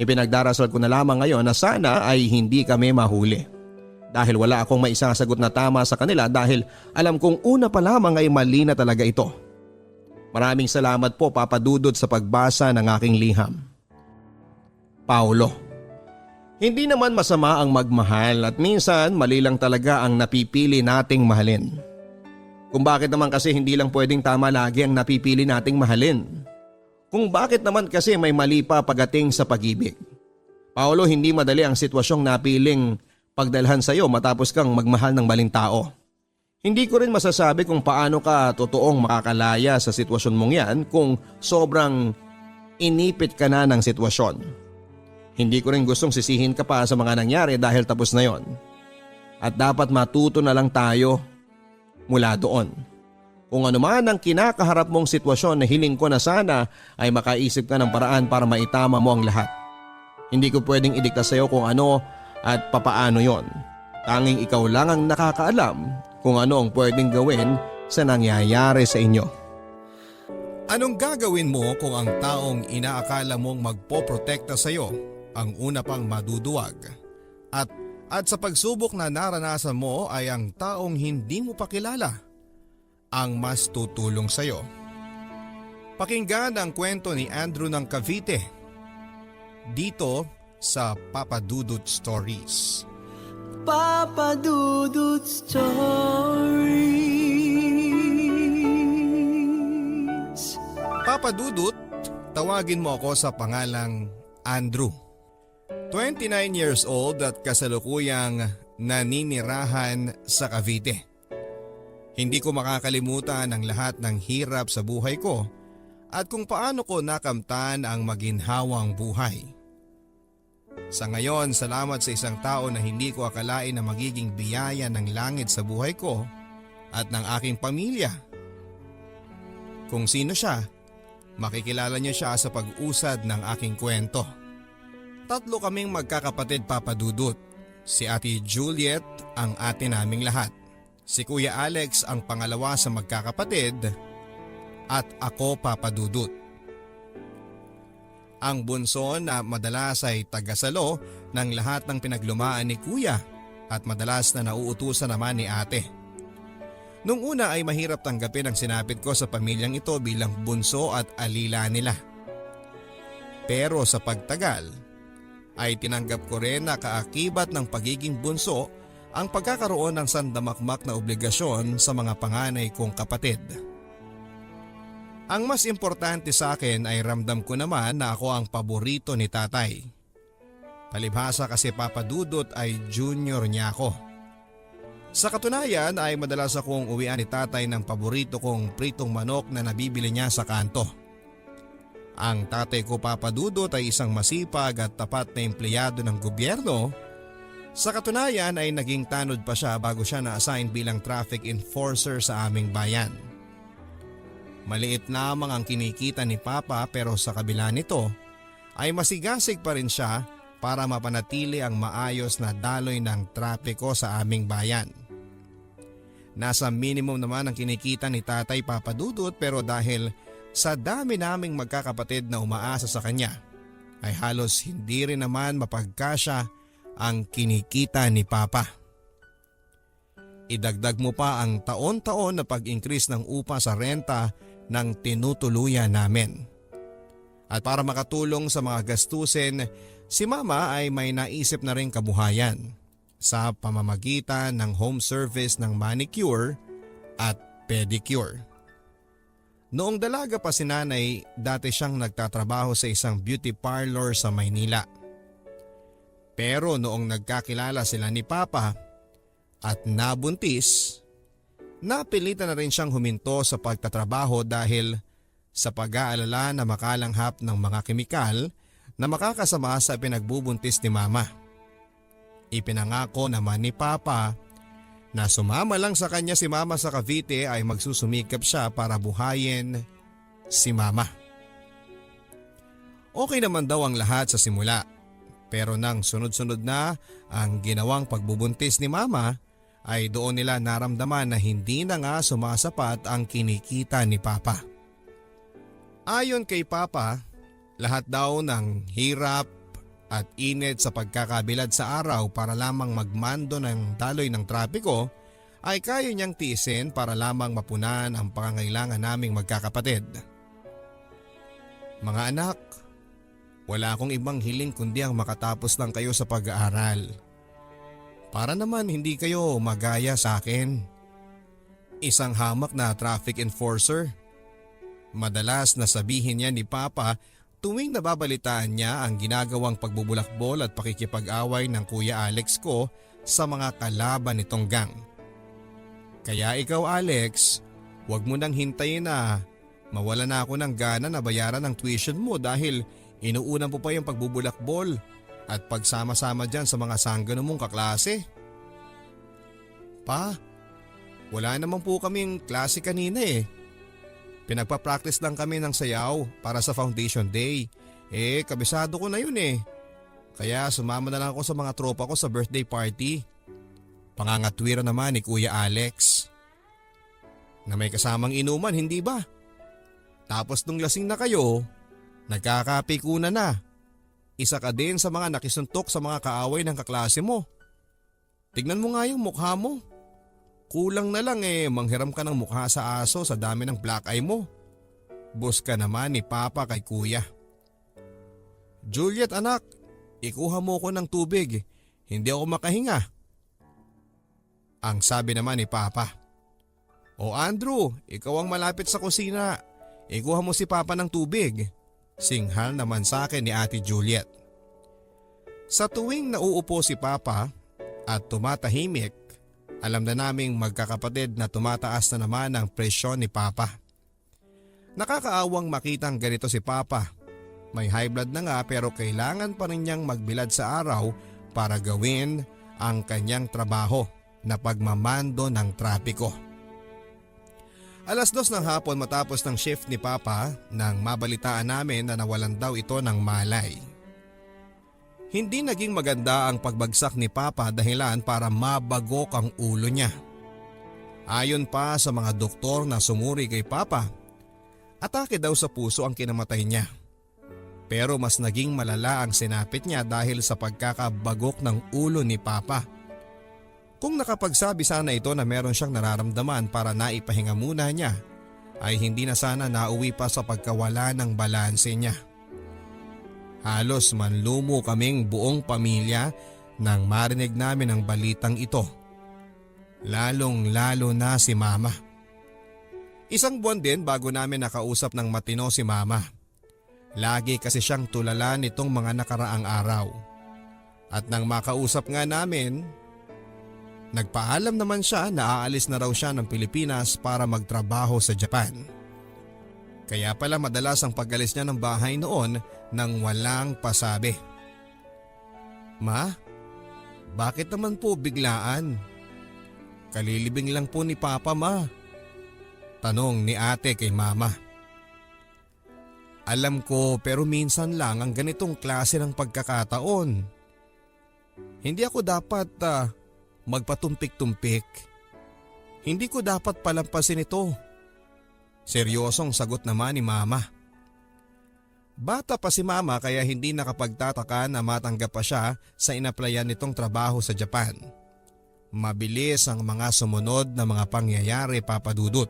Ipinagdarasal ko na lamang ngayon na sana ay hindi kami mahuli. Dahil wala akong maisasagot na tama sa kanila dahil alam kong una pa lamang ay mali na talaga ito. Maraming salamat po Papa Dudut sa pagbasa ng aking liham. Paulo. Hindi naman masama ang magmahal at minsan mali lang talaga ang napipili nating mahalin. Kung bakit naman kasi hindi lang pwedeng tama lagi ang napipili nating mahalin. Kung bakit naman kasi may mali pa pagdating sa pag-ibig. Paulo, hindi madali ang sitwasyong napiling pagdalhan sa iyo matapos kang magmahal ng maling tao. Hindi ko rin masasabi kung paano ka totoong makakalaya sa sitwasyon mong yan kung sobrang inipit ka na ng sitwasyon. Hindi ko rin gustong sisihin ka pa sa mga nangyari dahil tapos na yon. At dapat matuto na lang tayo mula doon. Kung ano man ang kinakaharap mong sitwasyon na hiling ko na sana ay makaisip ka ng paraan para maitama mo ang lahat. Hindi ko pwedeng idikta sa iyo kung ano at papaano yon. Tanging ikaw lang ang nakakaalam kung ano ang pwedeng gawin sa nangyayari sa inyo. Anong gagawin mo kung ang taong inaakala mong magpoprotekta sa iyo ang una pang maduduwag? At sa pagsubok na naranasan mo ay ang taong hindi mo pa kilala ang mas tutulong sa iyo. Pakinggan ang kwento ni Andrew ng Cavite dito sa Papa Dudut Stories. Papa Dudut Stories. Papa Dudut, tawagin mo ako sa pangalang Andrew. 29 years old at kasalukuyang naninirahan sa Cavite. Hindi ko makakalimutan ang lahat ng hirap sa buhay ko at kung paano ko nakamtan ang maginhawang buhay. Sa ngayon, salamat sa isang tao na hindi ko akalain na magiging biyaya ng langit sa buhay ko at ng aking pamilya. Kung sino siya, makikilala niyo siya sa pag-usad ng aking kwento. 3 kaming magkakapatid, Papa Dudut. Si Ate Juliet ang ate naming lahat. Si Kuya Alex ang pangalawa sa magkakapatid at ako, Papa Dudut. Ang bunso na madalas ay tagasalo ng lahat ng pinaglumaan ni Kuya at madalas na nauutusan naman ni ate. Nung una ay mahirap tanggapin ang sinapit ko sa pamilyang ito bilang bunso at alila nila. Pero sa pagtagal ay tinanggap ko rin na kaakibat ng pagiging bunso ang pagkakaroon ng sandamakmak na obligasyon sa mga panganay kong kapatid. Ang mas importante sa akin ay ramdam ko naman na ako ang paborito ni tatay. Palibhasa kasi Papa Dudut ay junior niya ako. Sa katunayan ay madalas akong uwian ni tatay ng paborito kong pritong manok na nabibili niya sa kanto. Ang tatay ko, Papa Dudut, ay isang masipag at tapat na empleyado ng gobyerno Sa katunayan ay naging tanod pa siya bago siya na-assign bilang traffic enforcer sa aming bayan. Maliit lamang ang kinikita ni Papa pero sa kabila nito ay masigasig pa rin siya para mapanatili ang maayos na daloy ng trapiko sa aming bayan. Nasa minimum naman ang kinikita ni Tatay Papadudut pero dahil sa dami naming magkakapatid na umaasa sa kanya ay halos hindi rin naman mapagkasya ang kinikita ni Papa. Idagdag mo pa ang taon-taon na pag-increase ng upa sa renta ng tinutuluyan namin. At para makatulong sa mga gastusin, si Mama ay may naisip na rin kabuhayan sa pamamagitan ng home service ng manicure at pedicure. Noong dalaga pa si Nanay, dati siyang nagtatrabaho sa isang beauty parlor sa Maynila. Pero noong nagkakilala sila ni Papa at nabuntis, napilitan na rin siyang huminto sa pagtatrabaho dahil sa pag-aalala na makalanghap ng mga kemikal na makakasama sa pinagbubuntis ni Mama. Ipinangako naman ni Papa na sumama lang sa kanya si Mama sa Cavite ay magsusumikap siya para buhayin si Mama. Okay naman daw ang lahat sa simula. Pero nang sunod-sunod na ang ginawang pagbubuntis ni Mama ay doon nila naramdaman na hindi na nga sumasapat ang kinikita ni Papa. Ayon kay Papa, lahat daw ng hirap at init sa pagkakabilad sa araw para lamang magmando ng daloy ng trapiko ay kaya niyang tiisin para lamang mapunan ang pangangailangan naming magkakapatid. Mga anak, wala akong ibang hiling kundi ang makatapos lang kayo sa pag-aaral. Para naman hindi kayo magaya sa akin. Isang hamak na traffic enforcer. Madalas na sabihin niya ni Papa tuwing nababalitaan niya ang ginagawang pagbubulakbol at pakikipag-away ng Kuya Alex ko sa mga kalaban nitong gang. Kaya ikaw Alex, huwag mo nang hintayin na mawala na ako ng gana na bayaran ang tuition mo dahil inuunan po pa yung pagbubulakbol at pagsama-sama dyan sa mga sanggano mong kaklase. Pa, wala naman po kaming klase kanina eh. Pinagpa-practice lang kami ng sayaw para sa foundation day. Kabisado ko na yun eh. Kaya sumama na lang ako sa mga tropa ko sa birthday party. Pangangatwira naman ni Kuya Alex. Na may kasamang inuman, hindi ba? Tapos nung lasing na kayo, nagkakapikunan na. Isa ka din sa mga nakisuntok sa mga kaaway ng kaklase mo. Tignan mo nga yung mukha mo. Kulang na lang manghiram ka ng mukha sa aso sa dami ng black eye mo. Boss ka naman ni Papa kay Kuya. Juliet anak, ikuha mo ko ng tubig. Hindi ako makahinga. Ang sabi naman ni Papa. O Andrew, ikaw ang malapit sa kusina. Ikuha mo si Papa ng tubig. Singhal naman sa akin ni Ate Juliet. Sa tuwing nauupo si Papa at tumatahimik, alam na naming magkakapatid na tumataas na naman ang presyon ni Papa. Nakakaawang makitang ganito si Papa. May high blood na nga pero kailangan pa rin niyang magbilad sa araw para gawin ang kanyang trabaho na pagmamando ng trapiko. 2:00 ng hapon matapos ng shift ni Papa nang mabalitaan namin na nawalan daw ito ng malay. Hindi naging maganda ang pagbagsak ni Papa dahilan para mabagok ang ulo niya. Ayon pa sa mga doktor na sumuri kay Papa, atake daw sa puso ang kinamatay niya. Pero mas naging malala ang sinapit niya dahil sa pagkakabagok ng ulo ni Papa. Kung nakapagsabi sana ito na meron siyang nararamdaman para naipahinga muna niya, ay hindi na sana nauwi pa sa pagkawala ng balanse niya. Halos manlumo kaming buong pamilya nang marinig namin ang balitang ito. Lalong-lalo na si Mama. 1 buwan din bago namin nakausap ng matino si Mama. Lagi kasi siyang tulala nitong mga nakaraang araw. At nang makausap nga namin, nagpaalam naman siya na aalis na raw siya ng Pilipinas para magtrabaho sa Japan. Kaya pala madalas ang pag-alis niya ng bahay noon nang walang pasabi. Ma, Bakit naman po biglaan? Kalilibing lang po ni Papa, Ma. Tanong ni ate kay Mama. Alam ko pero minsan lang ang ganitong klase ng pagkakataon. Hindi ako dapat magpatumpik-tumpik. Hindi ko dapat palampasin ito. Seryosong sagot naman ni Mama. Bata pa si Mama kaya hindi nakapagtataka na matanggap pa siya sa inaplayan nitong trabaho sa Japan. Mabilis ang mga sumunod na mga pangyayari, Papa Dudut.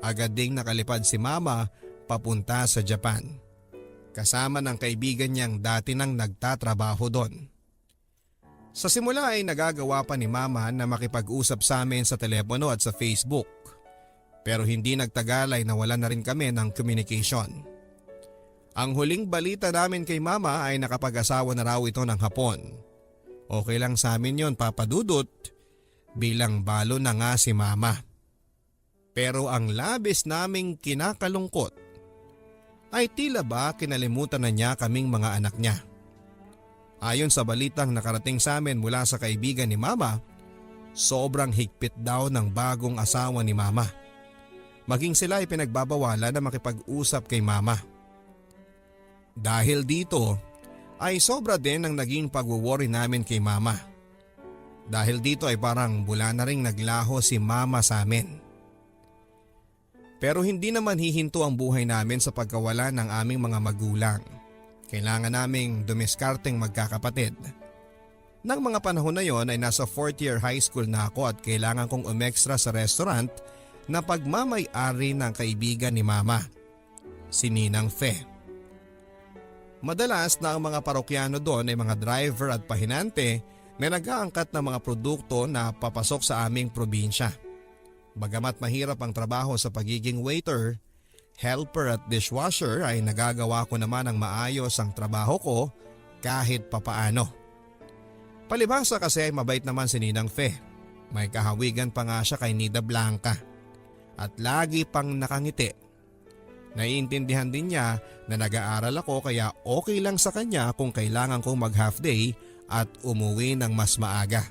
Agad ding nakalipad si Mama papunta sa Japan. Kasama ng kaibigan niyang dati nang nagtatrabaho doon. Sa simula ay nagagawa pa ni Mama na makipag-usap sa amin sa telepono at sa Facebook. Pero hindi nagtagal ay nawalan na rin kami ng communication. Ang huling balita namin kay Mama ay nakapag-asawa na raw ito ng hapon. Okay lang sa amin yon, Papa Dudut, bilang balo na nga si Mama. Pero ang labis naming kinakalungkot ay tila ba kinalimutan na niya kaming mga anak niya. Ayon sa balitang nakarating sa amin mula sa kaibigan ni Mama, sobrang higpit daw ng bagong asawa ni Mama. Maging sila ay pinagbabawalan na makipag-usap kay Mama. Dahil dito ay sobra din ang naging pag-worry namin kay Mama. Dahil dito ay parang bula na ring naglaho si Mama sa amin. Pero hindi naman hihinto ang buhay namin sa pagkawala ng aming mga magulang. Kailangan naming dumiskarteng magkakapatid. Nang mga panahon na yon ay nasa 4th year high school na ako at kailangan kong umextra sa restaurant na pagmamay-ari ng kaibigan ni Mama, si Ninang Fe. Madalas na ang mga parokyano doon ay mga driver at pahinante na nag-aangkat ng mga produkto na papasok sa aming probinsya. Bagamat mahirap ang trabaho sa pagiging waiter, helper at dishwasher ay nagagawa ko naman ang maayos ang trabaho ko kahit papaano. Palibhasa kasi ay mabait naman si Ninang Fe. May kahawigan pa nga siya kay Nida Blanca at lagi pang nakangiti. Naiintindihan din niya na nag-aaral ako kaya okay lang sa kanya kung kailangan kong mag-half day at umuwi ng mas maaga.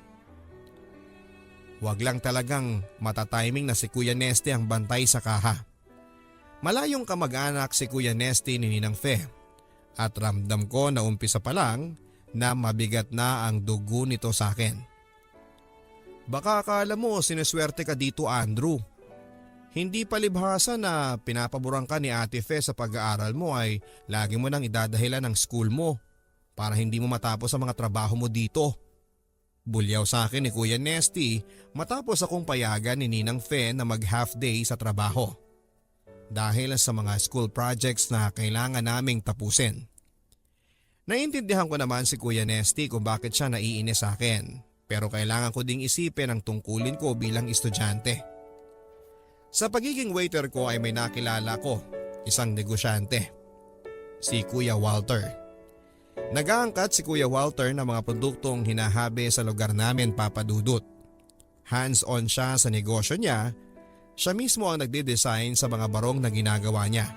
Huwag lang talagang matatiming na si Kuya Nesty ang bantay sa kaha. Malayong kamag-anak si Kuya Nesty ni Ninang Fe at ramdam ko na umpisa pa lang na mabigat na ang dugo nito sa akin. Baka akala mo sineswerte ka dito, Andrew. Hindi palibhasa na pinapaboran ka ni Ate Fe sa pag-aaral mo ay lagi mo nang idadahilan ng school mo para hindi mo matapos ang mga trabaho mo dito. Bulyaw sa akin ni Kuya Nesty matapos akong payagan ni Ninang Fe na mag-half day sa trabaho. Dahil sa mga school projects na kailangan naming tapusin. Naiintindihan ko naman si Kuya Nesty kung bakit siya naiinis sa akin, pero kailangan ko ding isipin ang tungkulin ko bilang estudyante. Sa pagiging waiter ko ay may nakilala ko, isang negosyante, si Kuya Walter. Nag-aangkat si Kuya Walter ng mga produktong hinahabi sa lugar namin, Papa Dudut. Hands-on siya sa negosyo niya, siya mismo ang nagde-design sa mga barong na ginagawa niya.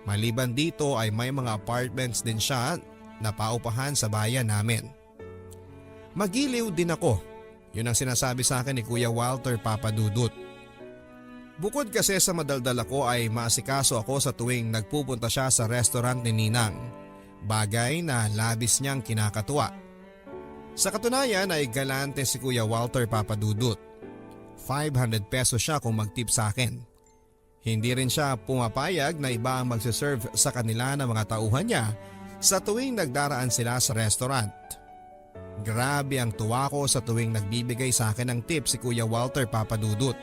Maliban dito ay may mga apartments din siya na paupahan sa bayan namin. Magiliw din ako, yun ang sinasabi sa akin ni Kuya Walter, Papa Dudut. Bukod kasi sa madaldal ako ay maasikaso ako sa tuwing nagpupunta siya sa restaurant ni Ninang, bagay na labis niyang kinakatuwa. Sa katunayan ay galante si Kuya Walter, Papa Dudut. 500 pesos siya kung mag-tip sa akin. Hindi rin siya pumapayag na iba ang magsiserve sa kanila ng mga tauhan niya sa tuwing nagdaraan sila sa restaurant. Grabe ang tuwa ko sa tuwing nagbibigay sa akin ng tip si Kuya Walter, Papa Dudut.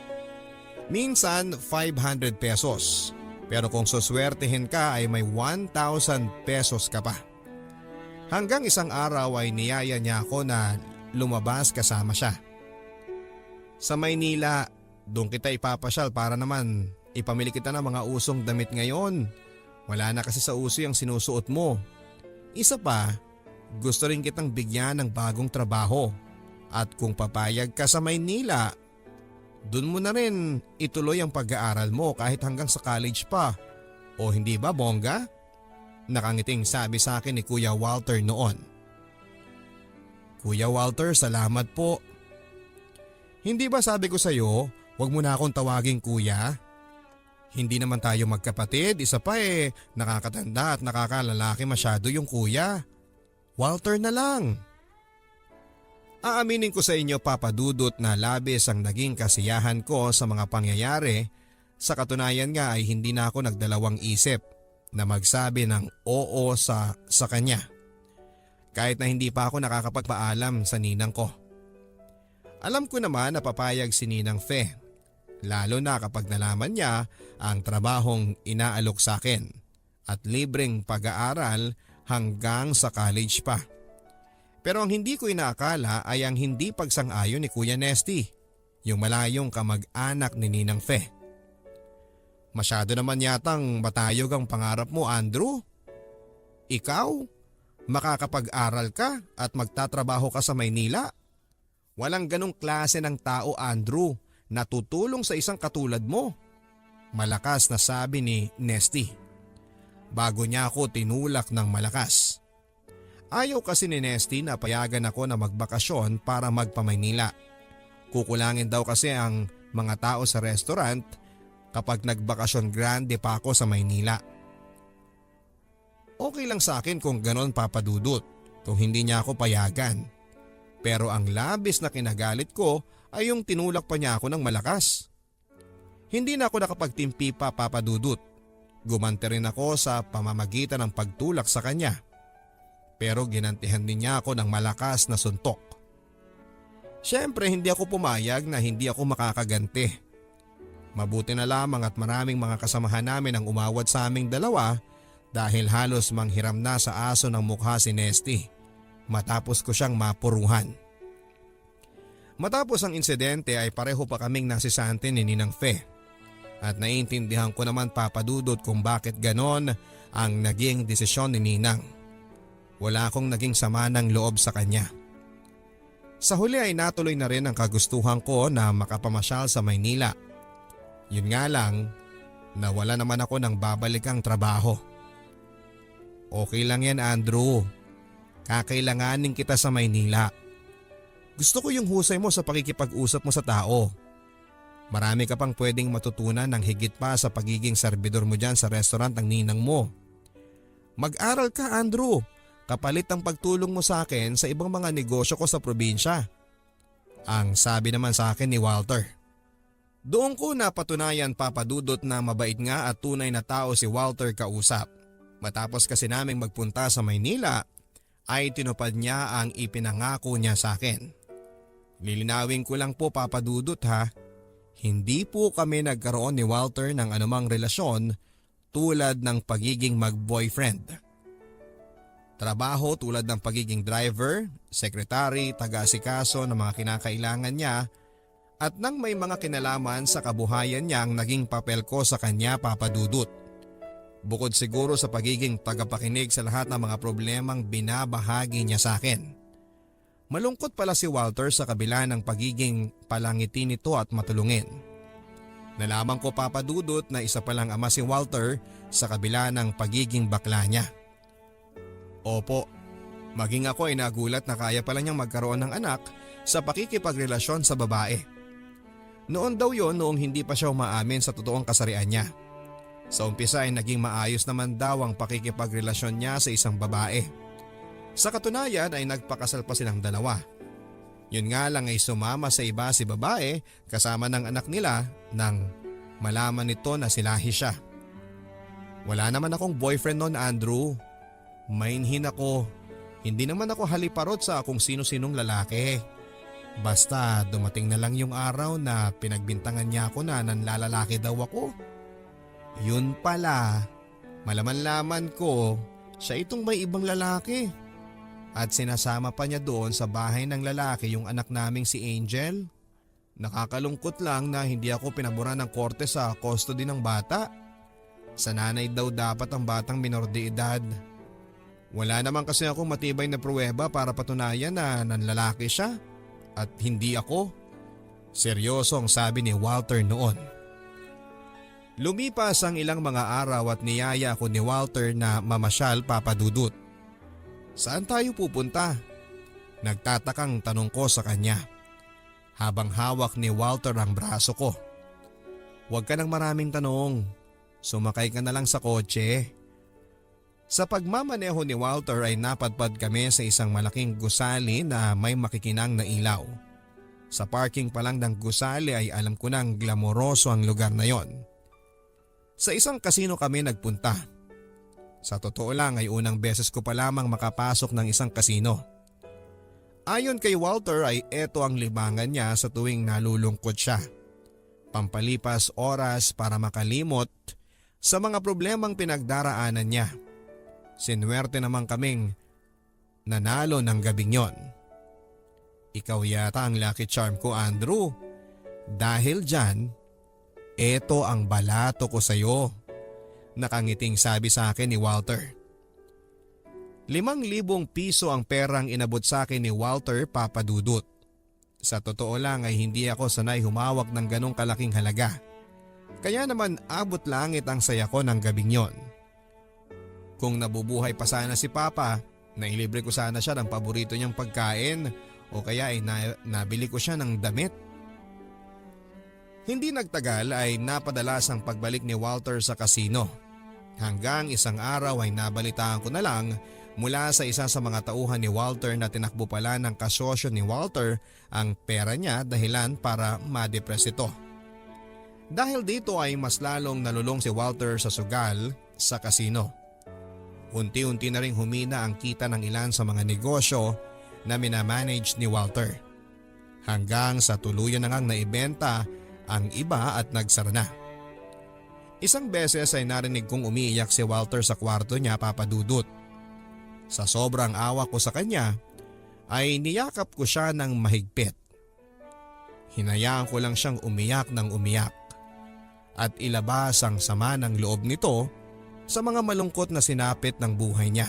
Minsan 500 pesos, pero kung suswertehin ka ay may 1,000 pesos ka pa. Hanggang isang araw ay niyaya niya ako na lumabas kasama siya. Sa Maynila, doon kita ipapasyal para naman ipamili kita ng mga usong damit ngayon. Wala na kasi sa uso yung sinusuot mo. Isa pa, gusto rin kitang bigyan ng bagong trabaho. At kung papayag ka sa Maynila, doon mo na rin ituloy ang pag-aaral mo kahit hanggang sa college pa. O hindi ba, bongga? Nakangiting sabi sa akin ni Kuya Walter noon. Kuya Walter, salamat po. Hindi ba sabi ko sa'yo, huwag mo na akong tawaging kuya? Hindi naman tayo magkapatid, isa pa nakakatanda at nakakalalaki masyado yung kuya. Walter na lang. Aaminin ko sa inyo, Papa Dudut, na labis ang naging kasiyahan ko sa mga pangyayari. Sa katunayan nga ay hindi na ako nagdalawang isip na magsabi ng oo sa kanya. Kahit na hindi pa ako nakakapagpaalam sa ninang ko. Alam ko naman na papayag si Ninang Fe, lalo na kapag nalaman niya ang trabahong inaalok sa akin at libreng pag-aaral hanggang sa college pa. Pero ang hindi ko inaakala ay ang hindi pagsang-ayon ni Kuya Nesty, yung malayong kamag-anak ni Ninang Fe. Masyado naman yatang matayog ang pangarap mo, Andrew. Ikaw, makakapag-aral ka at magtatrabaho ka sa Maynila. Walang ganong klase ng tao, Andrew, na tutulong sa isang katulad mo. Malakas na sabi ni Nesty. Bago niya ako tinulak ng malakas. Ayaw kasi ni Nesty na payagan ako na magbakasyon para magpa-Maynila. Kukulangin daw kasi ang mga tao sa restaurant kapag nagbakasyon grande pa ako sa Maynila. Okay lang sa akin kung ganon, Papa Dudut, kung hindi niya ako payagan. Pero ang labis na kinagalit ko ay yung tinulak pa niya ako ng malakas. Hindi na ako nakapagtimpi pa, Papa Dudut. Gumante rin ako sa pamamagitan ng pagtulak sa kanya. Pero ginantihan din niya ako ng malakas na suntok. Siyempre hindi ako pumayag na hindi ako makakaganti. Mabuti na lamang at maraming mga kasamahan namin ang umawat sa aming dalawa dahil halos manghiram na sa aso ng mukha si Nesty. Matapos ko siyang mapuruhan. Matapos ang insidente ay pareho pa kaming nasisante ni Ninang Fe. At naiintindihan ko naman, Papa Dudut, kung bakit ganon ang naging desisyon ni Ninang. Wala akong naging sama ng loob sa kanya. Sa huli ay natuloy na rin ang kagustuhan ko na makapamasyal sa Maynila. Yun nga lang, nawala naman ako ng babalikang trabaho. Okay lang yan, Andrew. Kakailanganin kita sa Maynila. Gusto ko yung husay mo sa pakikipag-usap mo sa tao. Marami ka pang pwedeng matutunan ng higit pa sa pagiging serbidor mo dyan sa restaurant ng ninang mo. Mag-aral ka, Andrew, kapalit ng pagtulong mo sa akin sa ibang mga negosyo ko sa probinsya. Ang sabi naman sa akin ni Walter. Doon ko napatunayan, Papa Dudut, na mabait nga at tunay na tao si Walter kausap. Matapos kasi naming magpunta sa Maynila, ay tinupad niya ang ipinangako niya sa akin. Lilinawin ko lang po, Papa Dudut, ha. Hindi po kami nagkaroon ni Walter ng anumang relasyon tulad ng pagiging mag-boyfriend. Trabaho tulad ng pagiging driver, sekretary, taga-asikaso ng mga kinakailangan niya at nang may mga kinalaman sa kabuhayan niya ang naging papel ko sa kanya, Papa Dudut. Bukod siguro sa pagiging tagapakinig sa lahat ng mga problemang binabahagi niya sa akin. Malungkot pala si Walter sa kabila ng pagiging palangiti nito at matulungin. Nalaman ko, Papa Dudut, na isa palang ama si Walter sa kabila ng pagiging bakla niya. Opo, maging ako ay nagulat na kaya pala niyang magkaroon ng anak sa pakikipagrelasyon sa babae. Noon daw yon noong hindi pa siya umaamin sa totoong kasarian niya. Sa umpisa ay naging maayos naman daw ang pakikipagrelasyon niya sa isang babae. Sa katunayan ay nagpakasal pa silang dalawa. Yun nga lang ay sumama sa iba si babae kasama ng anak nila nang malaman nito na silahi siya. Wala naman akong boyfriend noon, Andrew. Mainhin ako. Hindi naman ako haliparot sa kung sino-sinong lalaki. Basta dumating na lang yung araw na pinagbintangan niya ako na nanlalalaki daw ako. Yun pala, malaman-laman ko, siya itong may ibang lalaki. At sinasama pa niya doon sa bahay ng lalaki yung anak naming si Angel. Nakakalungkot lang na hindi ako pinabura ng korte sa custody ng bata. Sa nanay daw dapat ang batang minor de edad. Wala naman kasi akong matibay na pruweba para patunayan na nanlalaki siya at hindi ako. Seryosong sabi ni Walter noon. Lumipas ang ilang mga araw at niyaya ako ni Walter na mamasyal, Papa Dudut. Saan tayo pupunta? Nagtatakang tanong ko sa kanya habang hawak ni Walter ang braso ko. Huwag ka ng maraming tanong. Sumakay ka na lang sa kotse. Sa pagmamaneho ni Walter ay napadpad kami sa isang malaking gusali na may makikinang na ilaw. Sa parking pa lang ng gusali ay alam ko nang glamoroso ang lugar na yon. Sa isang kasino kami nagpunta. Sa totoo lang ay unang beses ko pa lamang makapasok ng isang kasino. Ayon kay Walter ay eto ang libangan niya sa tuwing nalulungkot siya. Pampalipas oras para makalimot sa mga problemang pinagdaraanan niya. Sinuwerte naman kaming nanalo ng gabing yon. Ikaw yata ang lucky charm ko, Andrew. Dahil dyan, eto ang balato ko sa'yo. Nakangiting sabi sa akin ni Walter. 5,000 piso ang perang inabot sa akin ni Walter, Papa Dudut. Sa totoo lang ay hindi ako sanay humawak ng ganong kalaking halaga. Kaya naman abot langit ang saya ko ng gabing yon. Kung nabubuhay pa sana si Papa, nailibre ko sana siya ng paborito niyang pagkain o kaya ay nabili ko siya ng damit. Hindi nagtagal ay napadalas ang pagbalik ni Walter sa kasino. Hanggang isang araw ay nabalitaan ko na lang mula sa isa sa mga tauhan ni Walter na tinakbo pala ng kasosyo ni Walter ang pera niya dahilan para ma-depress ito. Dahil dito ay mas lalong nalulong si Walter sa sugal sa kasino. Unti-unti na ring humina ang kita ng ilan sa mga negosyo na minamanage ni Walter. Hanggang sa tuluyan na ngang naibenta ang iba at nagsara na. Isang beses ay narinig kong umiiyak si Walter sa kwarto niya, Papa Dudut. Sa sobrang awa ko sa kanya ay niyakap ko siya ng mahigpit. Hinayaan ko lang siyang umiyak ng umiyak at ilabas ang sama ng loob nito sa mga malungkot na sinapit ng buhay niya.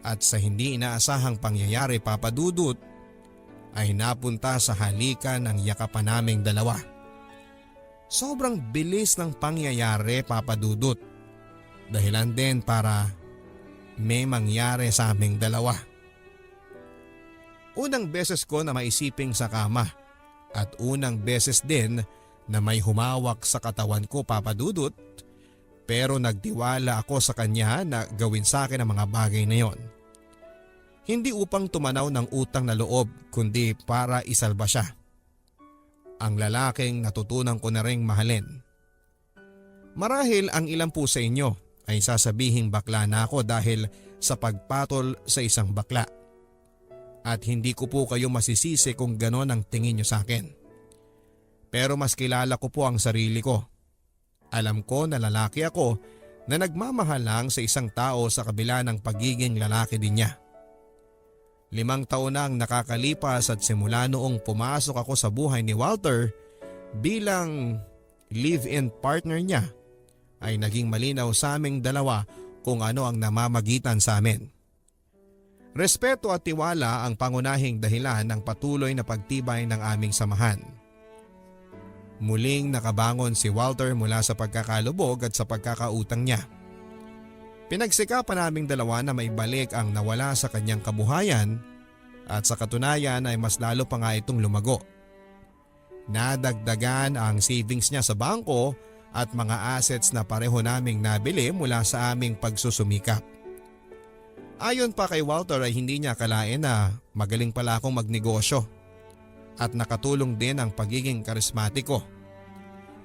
At sa hindi inaasahang pangyayari, Papa Dudut, ay napunta sa halikan ng yakapan naming dalawa. Sobrang bilis ng pangyayari, Papa Dudut. Dahilan din para may mangyari sa aming dalawa. Unang beses ko na maisiping sa kama at unang beses din na may humawak sa katawan ko, Papa Dudut, pero nagtiwala ako sa kanya na gawin sa akin ang mga bagay na yon. Hindi upang tumanaw ng utang na loob kundi para isalba siya. Ang lalaking natutunan ko na ring mahalin. Marahil ang ilan po sa inyo ay sasabihing bakla na ako dahil sa pagpatol sa isang bakla. At hindi ko po kayo masisisi kung ganon ang tingin nyo sa akin. Pero mas kilala ko po ang sarili ko. Alam ko na lalaki ako na nagmamahal lang sa isang tao sa kabila ng pagiging lalaki din niya. 5 taon na ang nakakalipas at simula noong pumasok ako sa buhay ni Walter bilang live-in partner niya ay naging malinaw sa aming dalawa kung ano ang namamagitan sa amin. Respeto at tiwala ang pangunahing dahilan ng patuloy na pagtibay ng aming samahan. Muling nakabangon si Walter mula sa pagkakalubog at sa pagkakautang niya. Pinagsikapan naming dalawa na maibalik ang nawala sa kanyang kabuhayan at sa katunayan ay mas lalo pa nga itong lumago. Nadagdagan ang savings niya sa bangko at mga assets na pareho naming nabili mula sa aming pagsusumikap. Ayon pa kay Walter ay hindi niya akalain na magaling pala akong magnegosyo at nakatulong din ang pagiging karismatiko.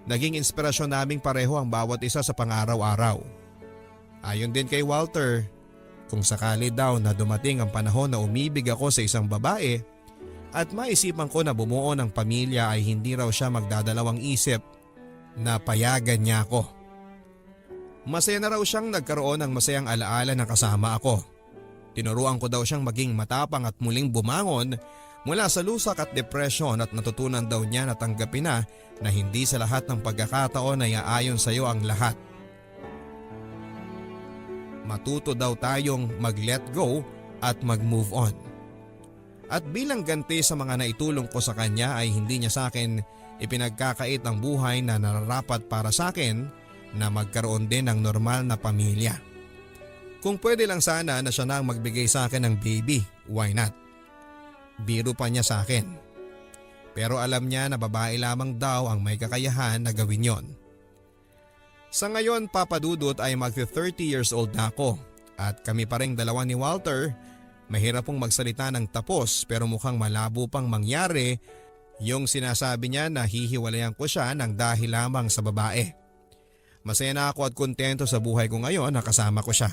Naging inspirasyon naming pareho ang bawat isa sa pang-araw-araw. Ayon din kay Walter, kung sakali daw na dumating ang panahon na umibig ako sa isang babae at maisipan ko na bumuo ng pamilya ay hindi raw siya magdadalawang isip na payagan niya ako. Masaya na raw siyang nagkaroon ng masayang alaala na kasama ako. Tinuruan ko daw siyang maging matapang at muling bumangon mula sa lusak at depresyon at natutunan daw niya na tanggapin na hindi sa lahat ng pagkakataon ay aayon sa iyo ang lahat. Matuto daw tayong mag-let go at mag-move on. At bilang ganti sa mga naitulong ko sa kanya ay hindi niya sa akin ipinagkakait ang buhay na nararapat para sa akin na magkaroon din ng normal na pamilya. Kung pwede lang sana na siya na ang magbigay sa akin ng baby, why not? Biro pa niya sa akin. Pero alam niya na babae lamang daw ang may kakayahan na gawin yon. Sa ngayon, Papa Dudut, ay magti 30 years old na ako at kami pa ring dalawa ni Walter. Mahirap pong magsalita ng tapos pero mukhang malabo pang mangyari yung sinasabi niya na hihiwalayan ko siya ng dahil lamang sa babae. Masaya na ako at kontento sa buhay ko ngayon na kasama ko siya.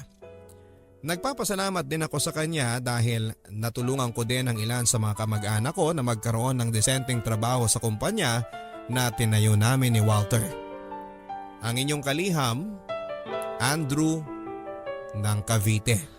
Nagpapasalamat din ako sa kanya dahil natulungan ko din ang ilan sa mga kamag-anak ko na magkaroon ng desenteng trabaho sa kumpanya na tinayo namin ni Walter. Ang inyong kaliham, Andrew ng Cavite.